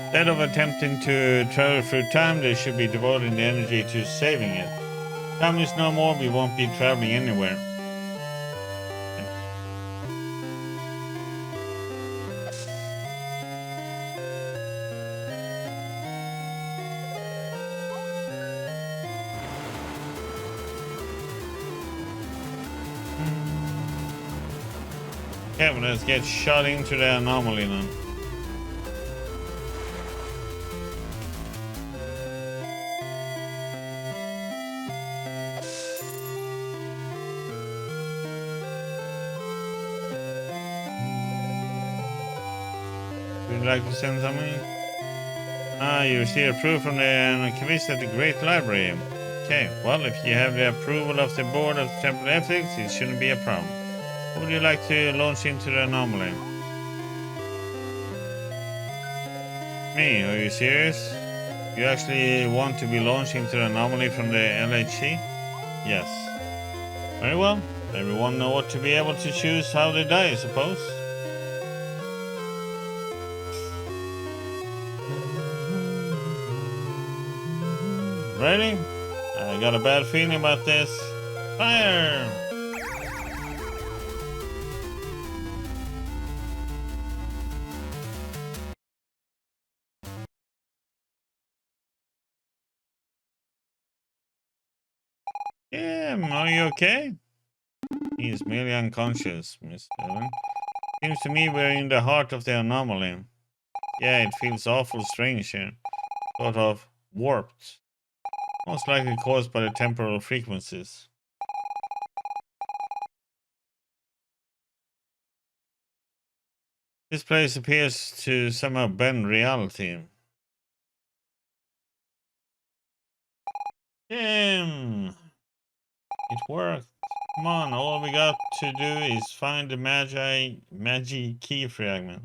Instead of attempting to travel through time, they should be devoting the energy to saving it. Time is no more, we won't be traveling anywhere. Okay, well, let's get shot into the anomaly then. Would you like to send something? You received approval from the quiz at the Great Library. Okay, well, if you have the approval of the Board of Temple Ethics, it shouldn't be a problem. Would you like to launch into the anomaly? Me, are you serious? You actually want to be launched into the anomaly from the LHC? Yes. Very well. Everyone know what to be able to choose how they die, I suppose. Ready? I got a bad feeling about this. Fire! Are you okay? He is merely unconscious, Miss Ellen. Seems to me we're in the heart of the anomaly. Yeah, it feels awful strange here. Sort of warped. Most likely caused by the temporal frequencies. This place appears to somehow bend reality. It worked. Come on, all we got to do is find the Magi key fragment.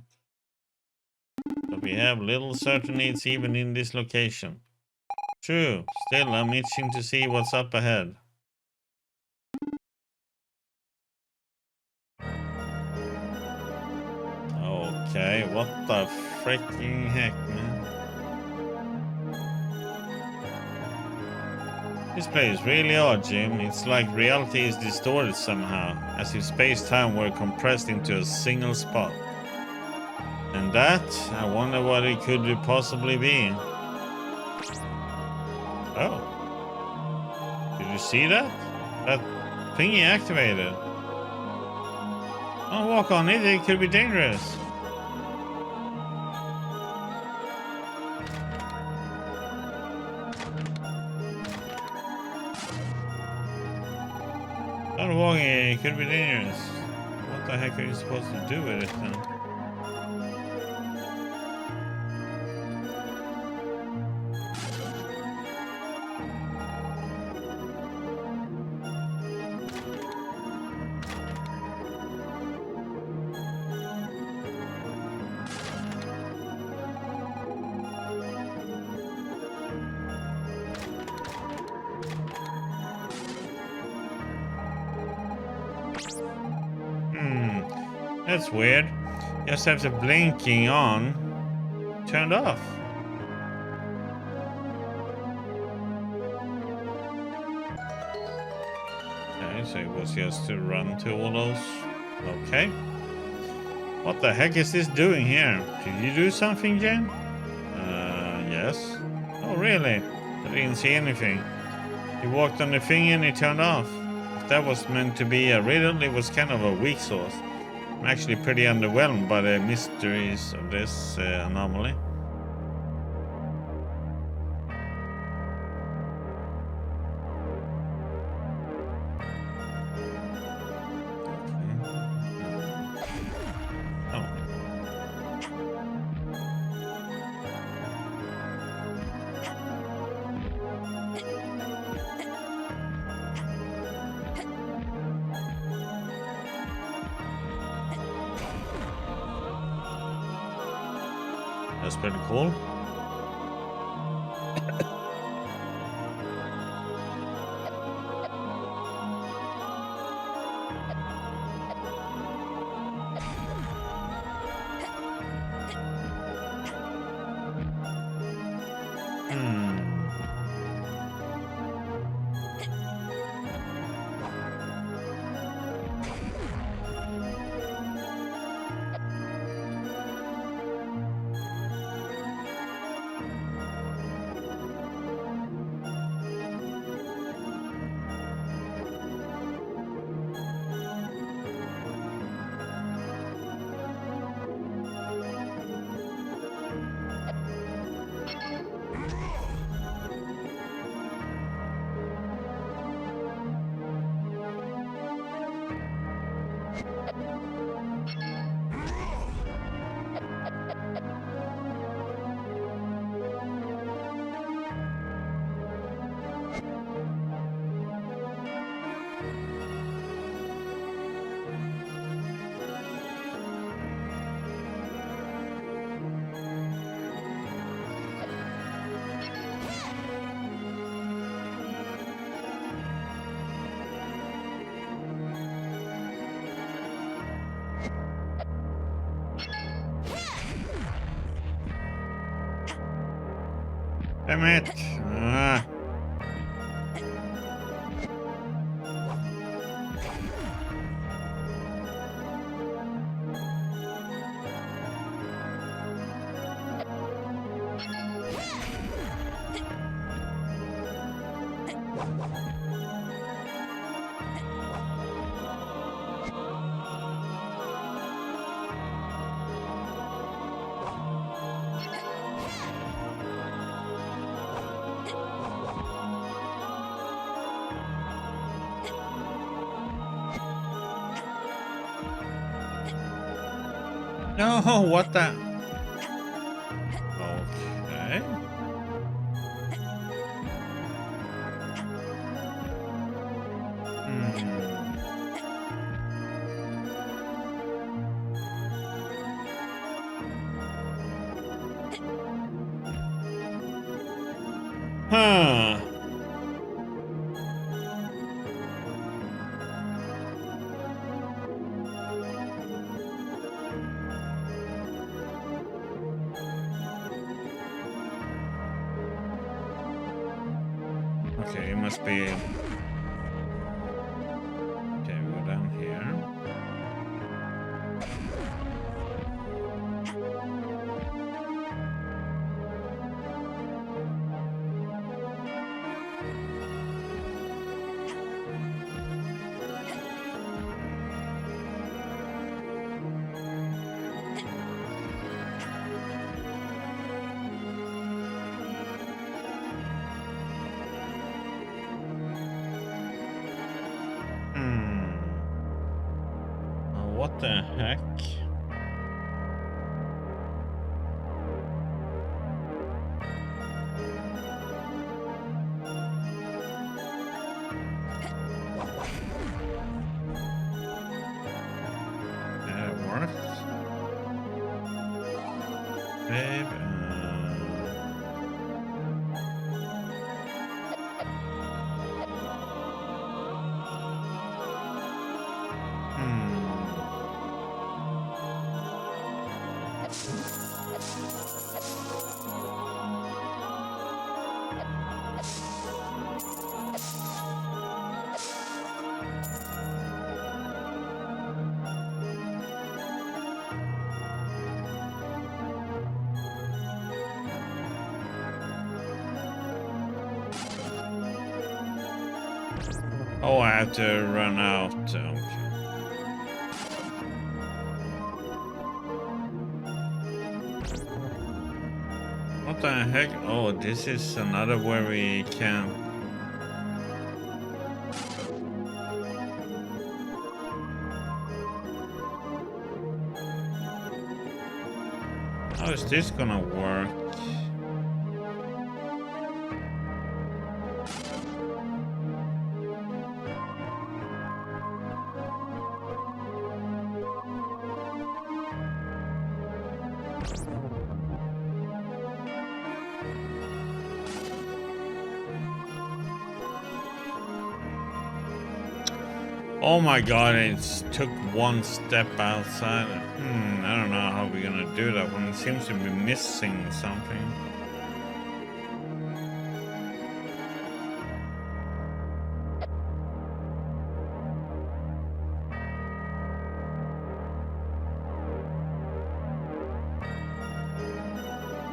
But we have little certainty it's even in this location. True, still I'm itching to see what's up ahead. Okay, what the freaking heck, man? This place is really odd, Jim. It's like reality is distorted somehow, as if space-time were compressed into a single spot. And that, I wonder what it could possibly be. Oh. Did you see that? That thingy activated. Don't walk on it, it could be dangerous. Don't walk on it, it could be dangerous. What the heck are you supposed to do with it then? That's weird. Just have the blinking on turned off. Okay, so it was just to run to all those. Okay. What the heck is this doing here? Did you do something, Jen? Yes. Oh, really? I didn't see anything. You walked on the thing and it turned off. If that was meant to be a riddle, it was kind of a weak source. I'm actually pretty underwhelmed by the mysteries of this anomaly. That's pretty cool. Damn it. No, what the? Okay. Huh. Okay, it must be. Okay, we're down here. What the heck? That worked. Babe. Oh, I have to run out. Okay. What the heck? Oh, this is another where we can. How is this gonna work? Oh my god, it took one step outside. I don't know how we're gonna do that one. It seems to be missing something.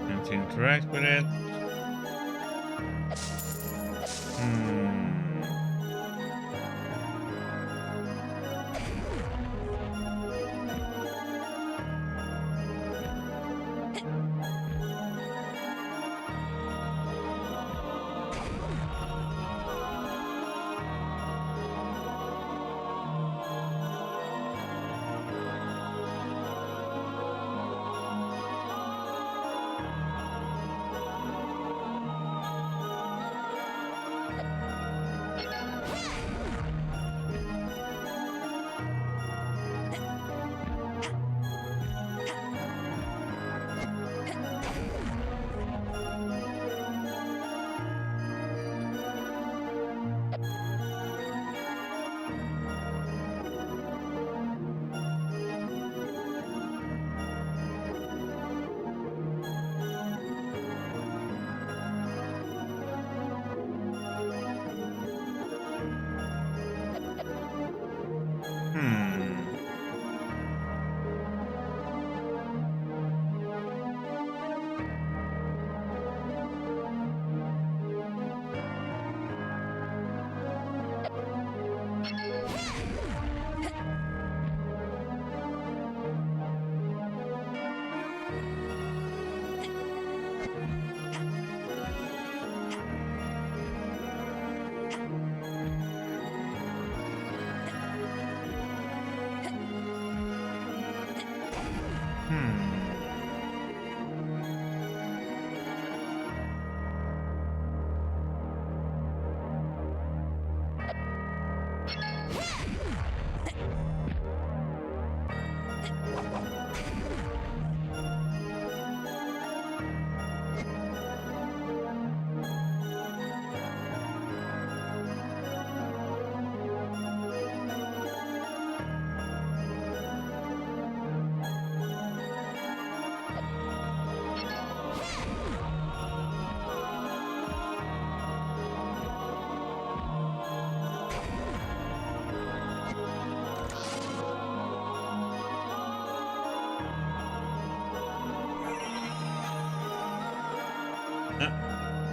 Can't interact with it.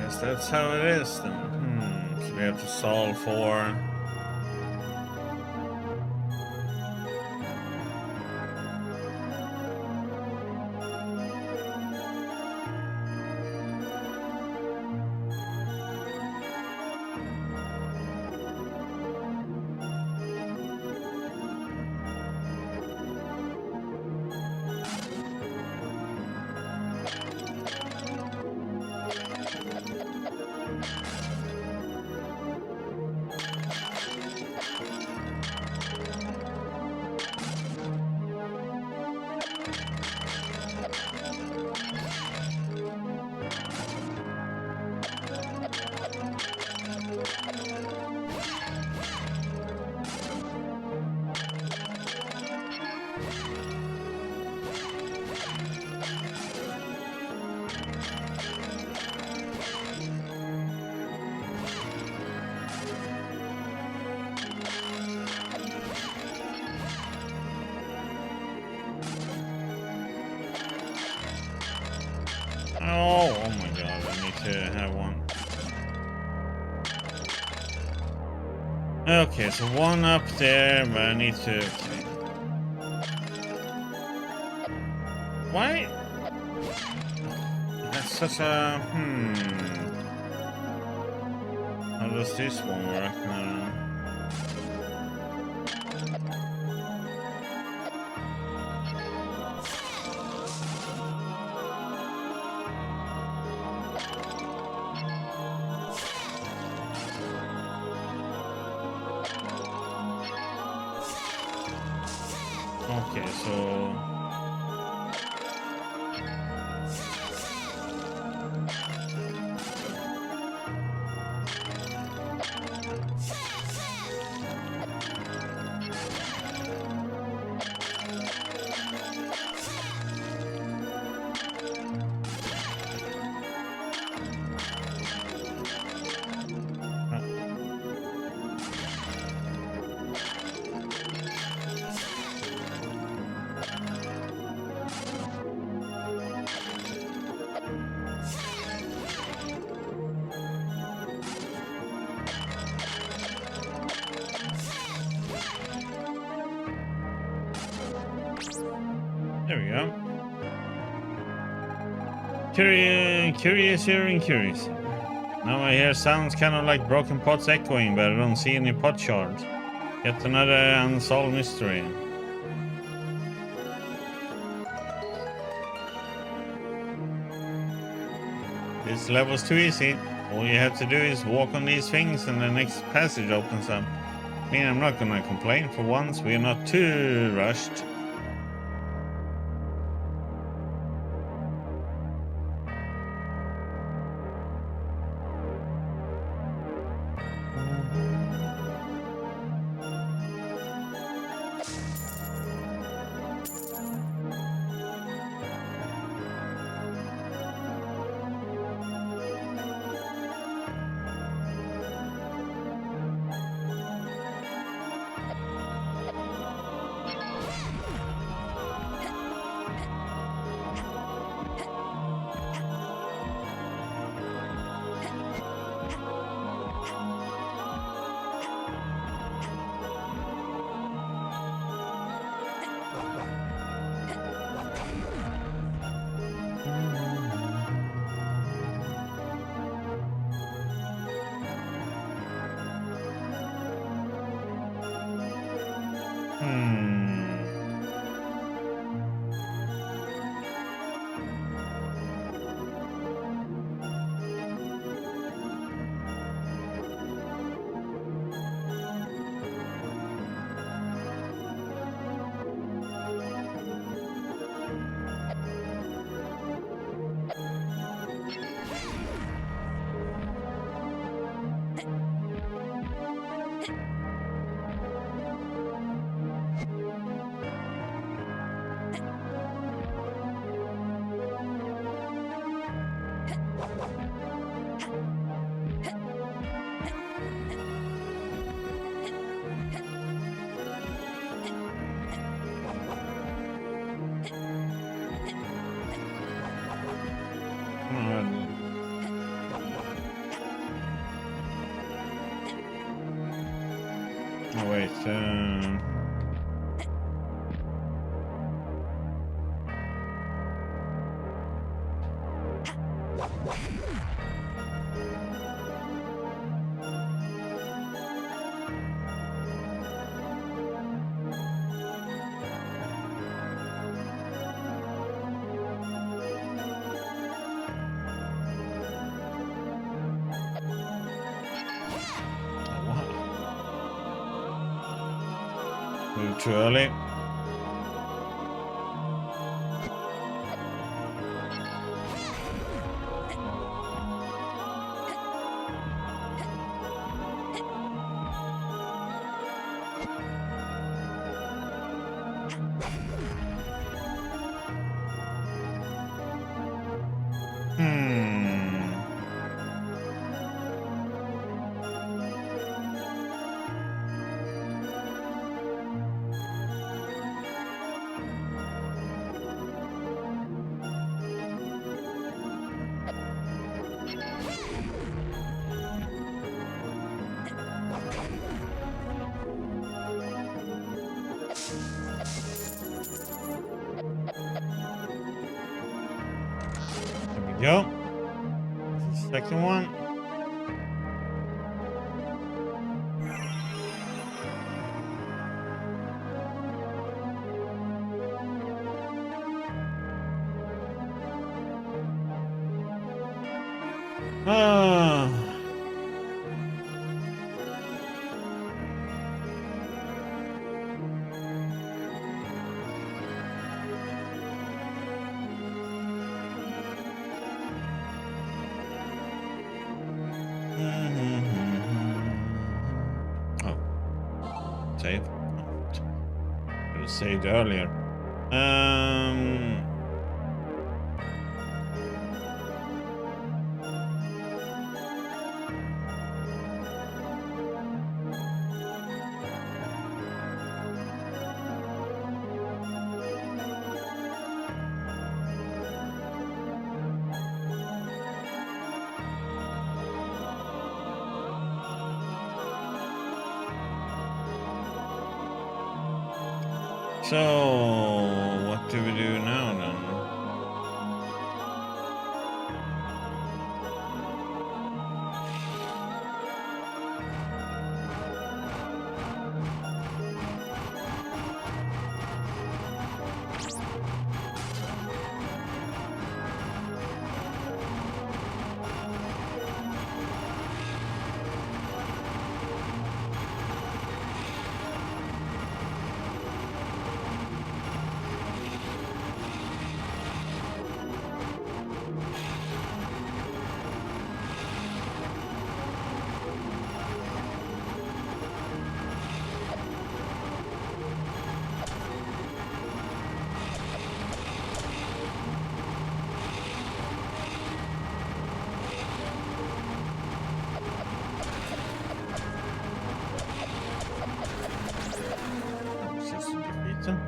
Guess that's how it is then. So we have to solve for. Oh my god, I need to have one. Okay, so one up there, but I need to. Okay. Why? That's such a. How does this one work? I don't know. Okay, so There we go. Curiouser and curiouser. Now I hear sounds kind of like broken pots echoing, but I don't see any pot shards. Yet another unsolved mystery. This level's too easy. All you have to do is walk on these things and the next passage opens up. I mean, I'm not gonna complain for once. We're not too rushed. Oh wait, move too early. There we go. This is the second one. Save. It was saved earlier. So, what do we do now then? Just to defeat them.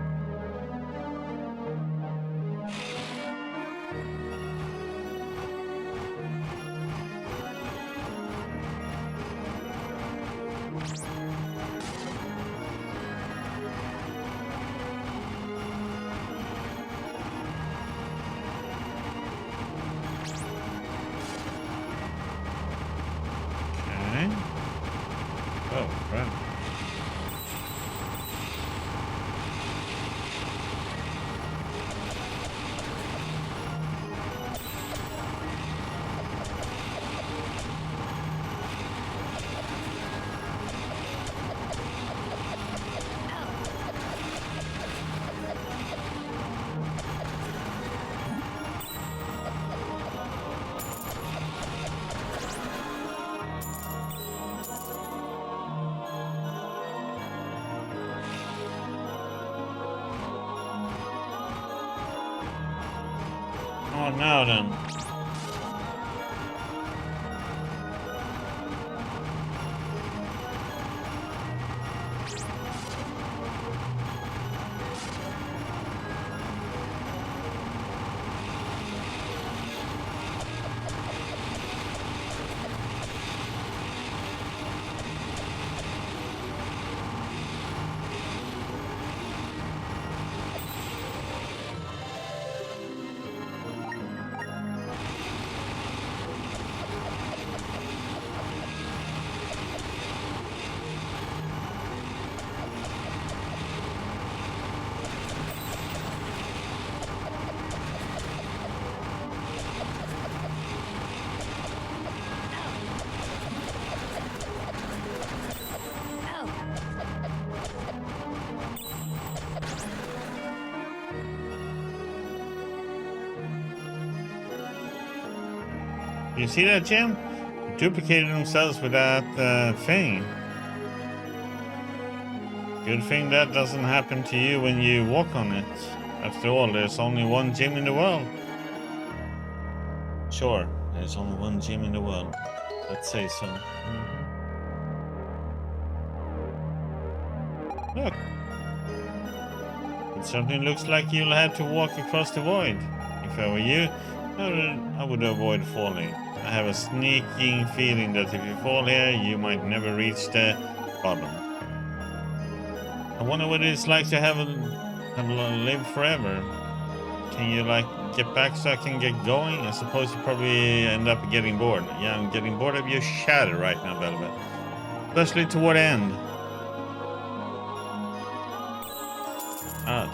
Okay. Oh, crap. Oh, now then. You see that, Jim? Duplicated themselves with that thing. Good thing that doesn't happen to you when you walk on it. After all, there's only one gym in the world. Sure, there's only one gym in the world. Let's say so. Look. It certainly looks like you'll have to walk across the void. If I were you, I would avoid falling. I have a sneaking feeling that if you fall here, you might never reach the bottom. I wonder what it's like to have live forever. Can you get back so I can get going? I suppose you probably end up getting bored. Yeah, I'm getting bored of your shadow right now, Velvet. Especially toward the end. Odd.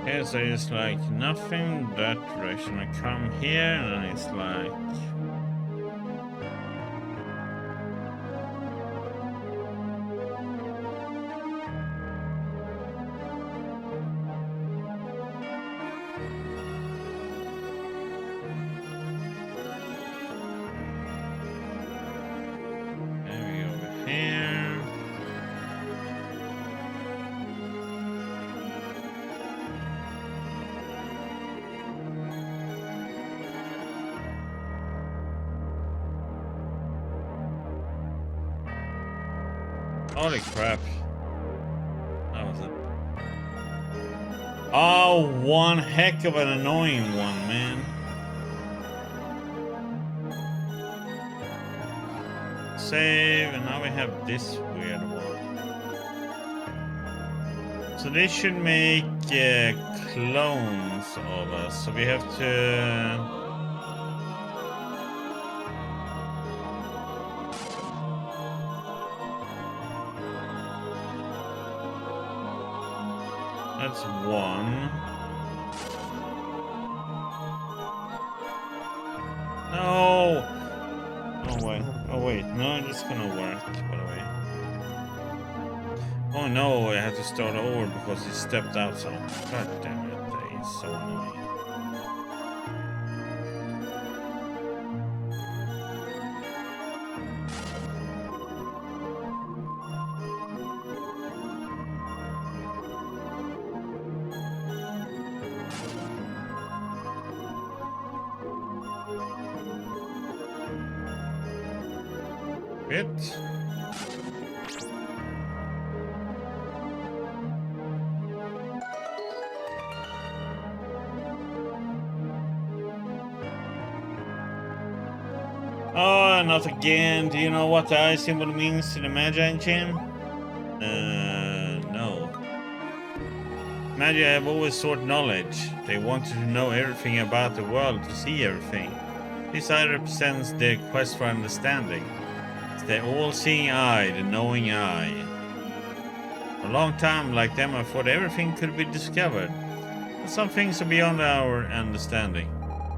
Okay, so it's like nothing that direction. I come here and it's like maybe over here. Holy crap. That was it. Oh, one heck of an annoying one, man. Save, and now we have this weird one. So this should make clones of us. So we have to... That's one. No! Oh wait. Oh wait. No, it's gonna work, by the way. Oh no, I have to start over because he stepped out so. God damn it, that is so annoying. Bit. Oh, not again. Do you know what the eye symbol means in the Magi chain? No. Magi have always sought knowledge. They wanted to know everything about the world, to see everything. This eye represents their quest for understanding. It's the all-seeing eye, the knowing eye. For a long time, like them, I thought everything could be discovered. But some things are beyond our understanding.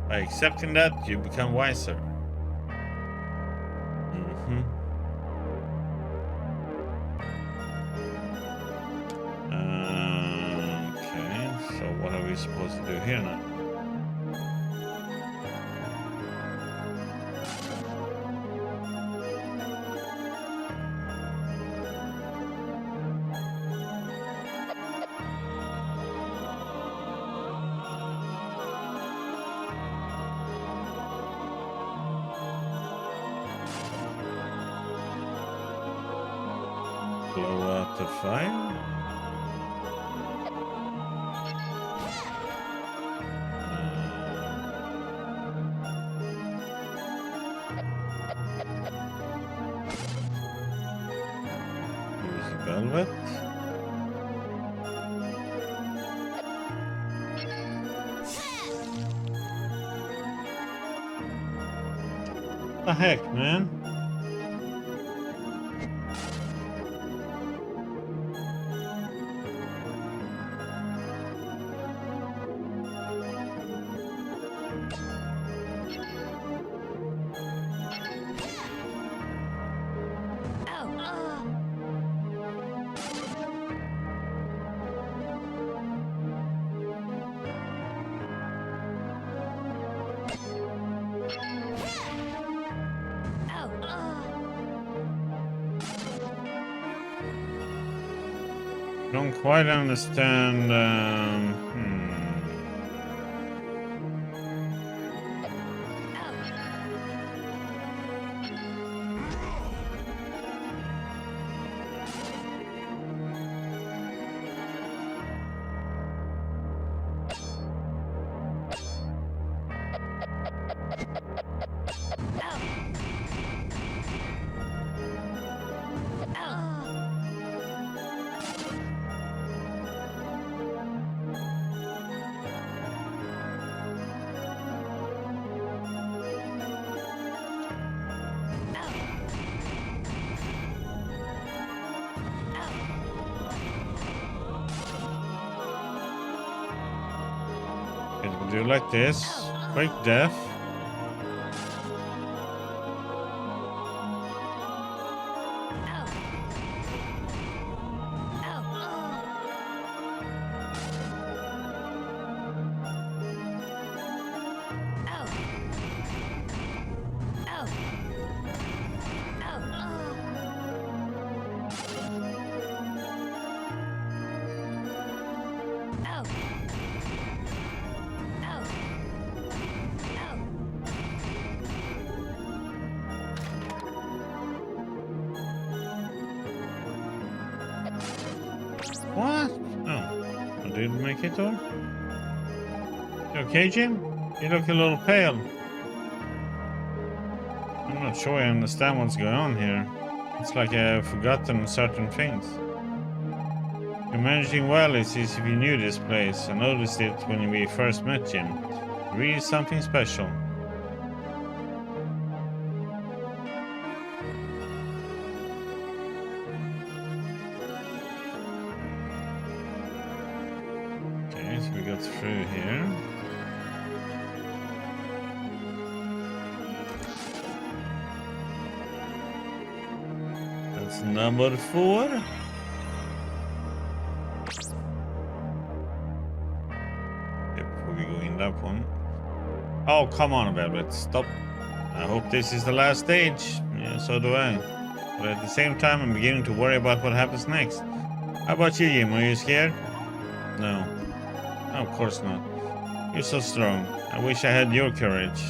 By accepting that, you become wiser. Okay, so what are we supposed to do here now? Blow out the fire? Use velvet. The heck, man? Don't quite understand. Do you like this? Quick death. What? Oh, I didn't make it all. You okay, Jim? You look a little pale. I'm not sure I understand what's going on here. It's like I've forgotten certain things. You're managing well, it's as if you knew this place. I noticed it when we first met, Jim. Really something special. Okay, so we got through here. That's number 4. Before we go in that one. Oh, come on, Velvet, stop. I hope this is the last stage. Yeah, so do I. But at the same time, I'm beginning to worry about what happens next. How about you, Jim? Are you scared? No. Of course not. You're so strong. I wish I had your courage.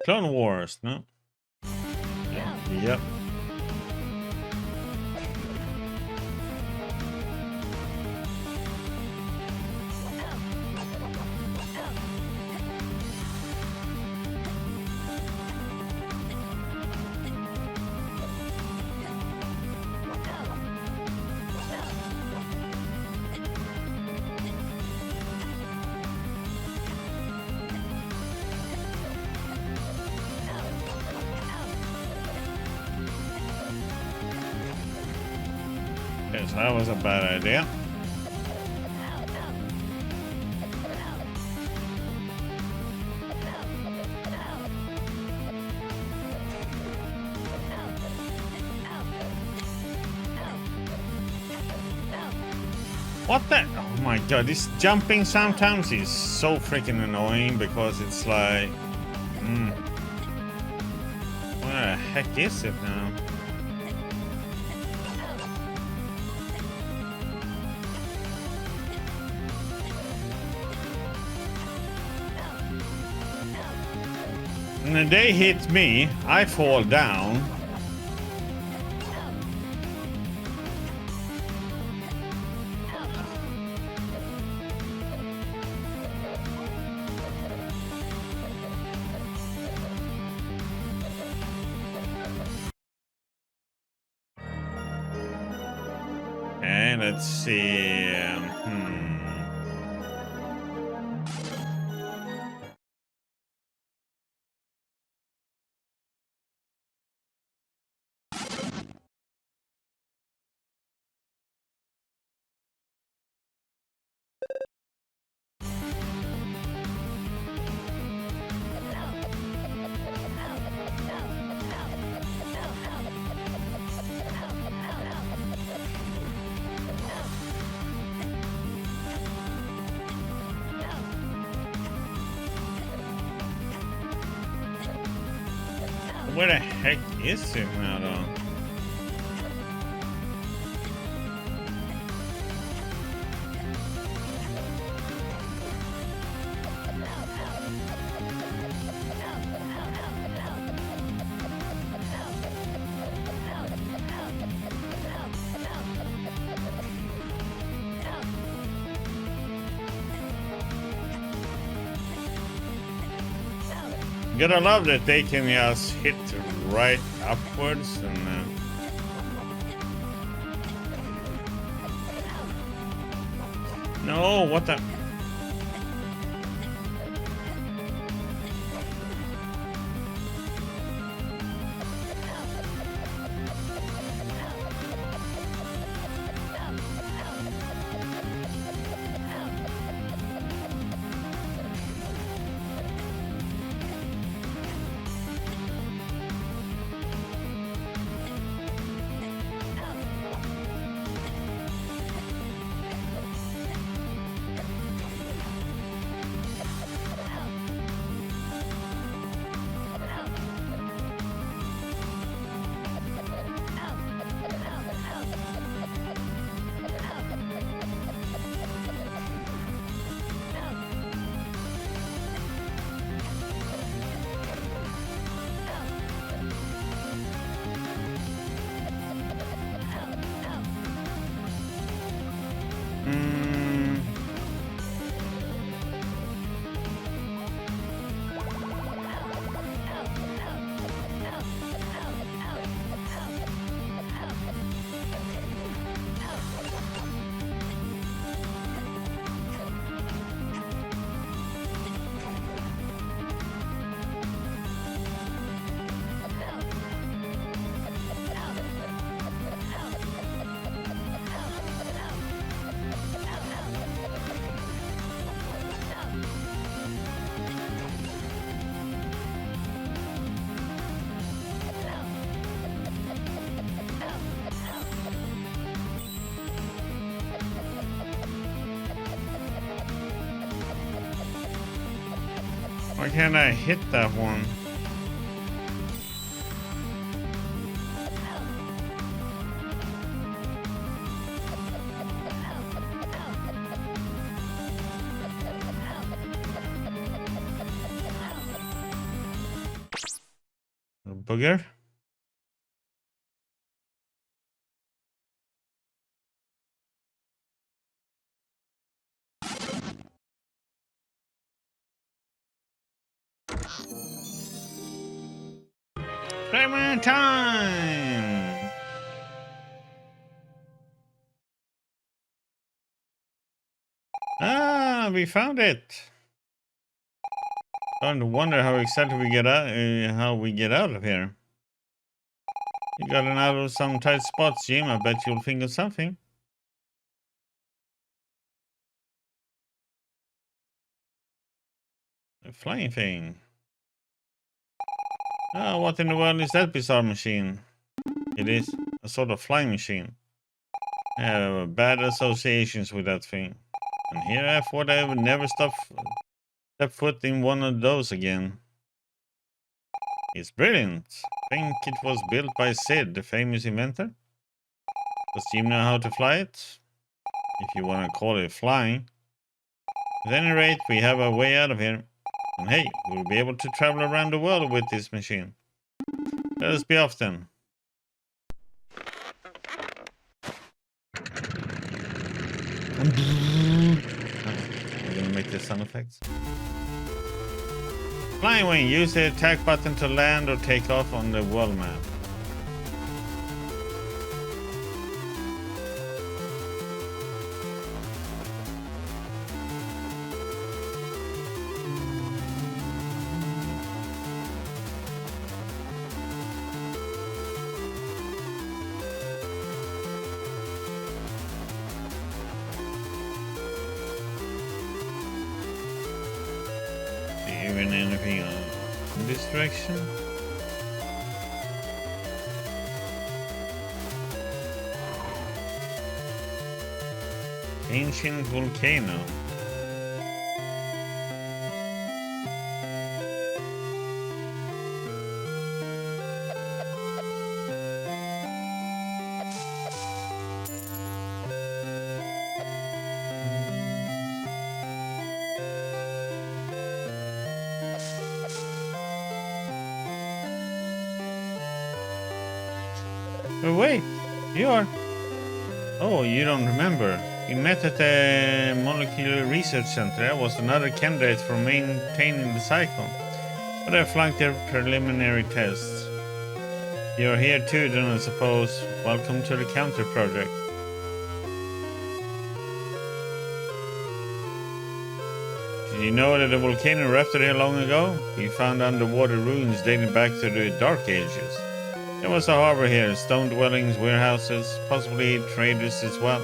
Clone Wars, no? Yep. Okay, so that was a bad idea. What the? Oh my god, this jumping sometimes is so freaking annoying because it's like... Where the heck is it now? And when they hit me, I fall down. Okay, let's see. Where the heck is it now, though? Gotta love that they can just hit right upwards and no, what the? Why can't I hit that one? Booger? Playman time! Ah, we found it. Starting to wonder how exactly we get out of here. You gotten out of some tight spots, Jim. I bet you'll think of something. flying thing. Oh, what in the world is that bizarre machine? It is a sort of flying machine. I have bad associations with that thing. And here I thought I would never step foot in one of those again. It's brilliant. I think it was built by Sid, the famous inventor. Does Jim know how to fly it? If you want to call it flying. At any rate, we have a way out of here. And hey, we'll be able to travel around the world with this machine. Let us be off then. We're gonna make the sound effects. Flying wing, use the attack button to land or take off on the world map. Even anything in this direction? Ancient volcano. Oh, wait, you are. Oh, you don't remember. We met at the Molecular Research Center. That was another candidate for maintaining the cycle. But I flunked their preliminary tests. You're here too, then I suppose. Welcome to the Counter Project. Did you know that a volcano erupted here long ago? We found underwater ruins dating back to the Dark Ages. There was a harbor here, stone dwellings, warehouses, possibly traders as well.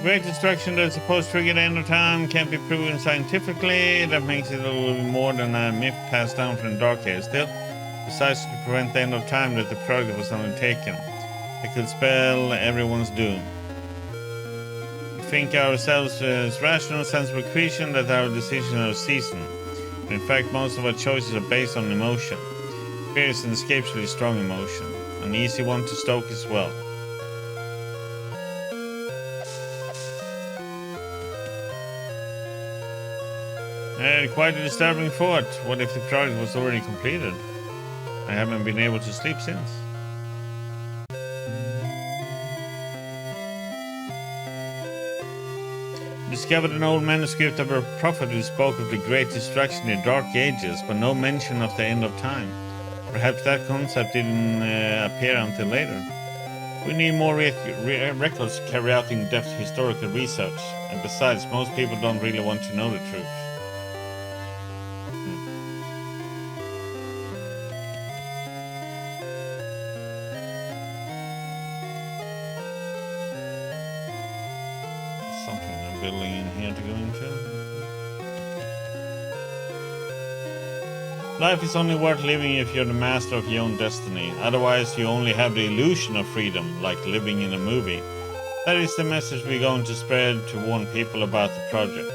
Great destruction that's supposed to trigger the end of time can't be proven scientifically. That makes it a little bit more than a myth passed down from the Dark Age. Still, precisely to prevent the end of time that the project was undertaken, it could spell everyone's doom. We think ourselves as rational, sensible creatures that our decisions are seasoned. But in fact, most of our choices are based on emotion. Fear is an escapably strong emotion, an easy one to stoke as well. Quite a disturbing thought. What if the project was already completed? I haven't been able to sleep since. Discovered an old manuscript of a prophet who spoke of the great destruction in the Dark Ages, but no mention of the end of time. Perhaps that concept didn't appear until later. We need more records to carry out in-depth historical research, and besides, most people don't really want to know the truth. Building in here to go into. Life is only worth living if you're the master of your own destiny. Otherwise, you only have the illusion of freedom, like living in a movie. That is the message we're going to spread to warn people about the project.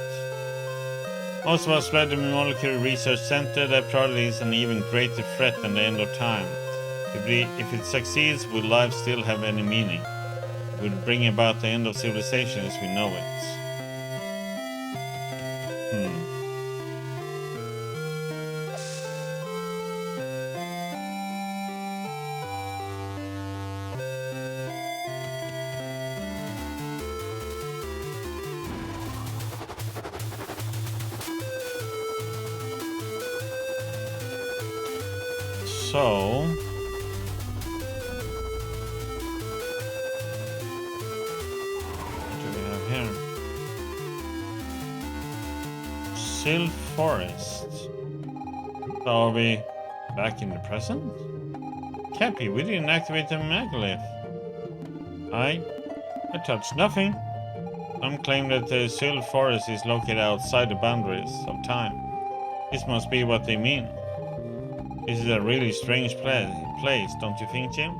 Most of us read the Molecular Research Center. That project is an even greater threat than the end of time. If it succeeds, will life still have any meaning? It will bring about the end of civilization as we know it. So... what do we have here? Silt Forest. So are we back in the present? Can't be, we didn't activate the megalith. I touched nothing. Some claim that the Silt Forest is located outside the boundaries of time. This must be what they mean. This is a really strange place, don't you think, Jim?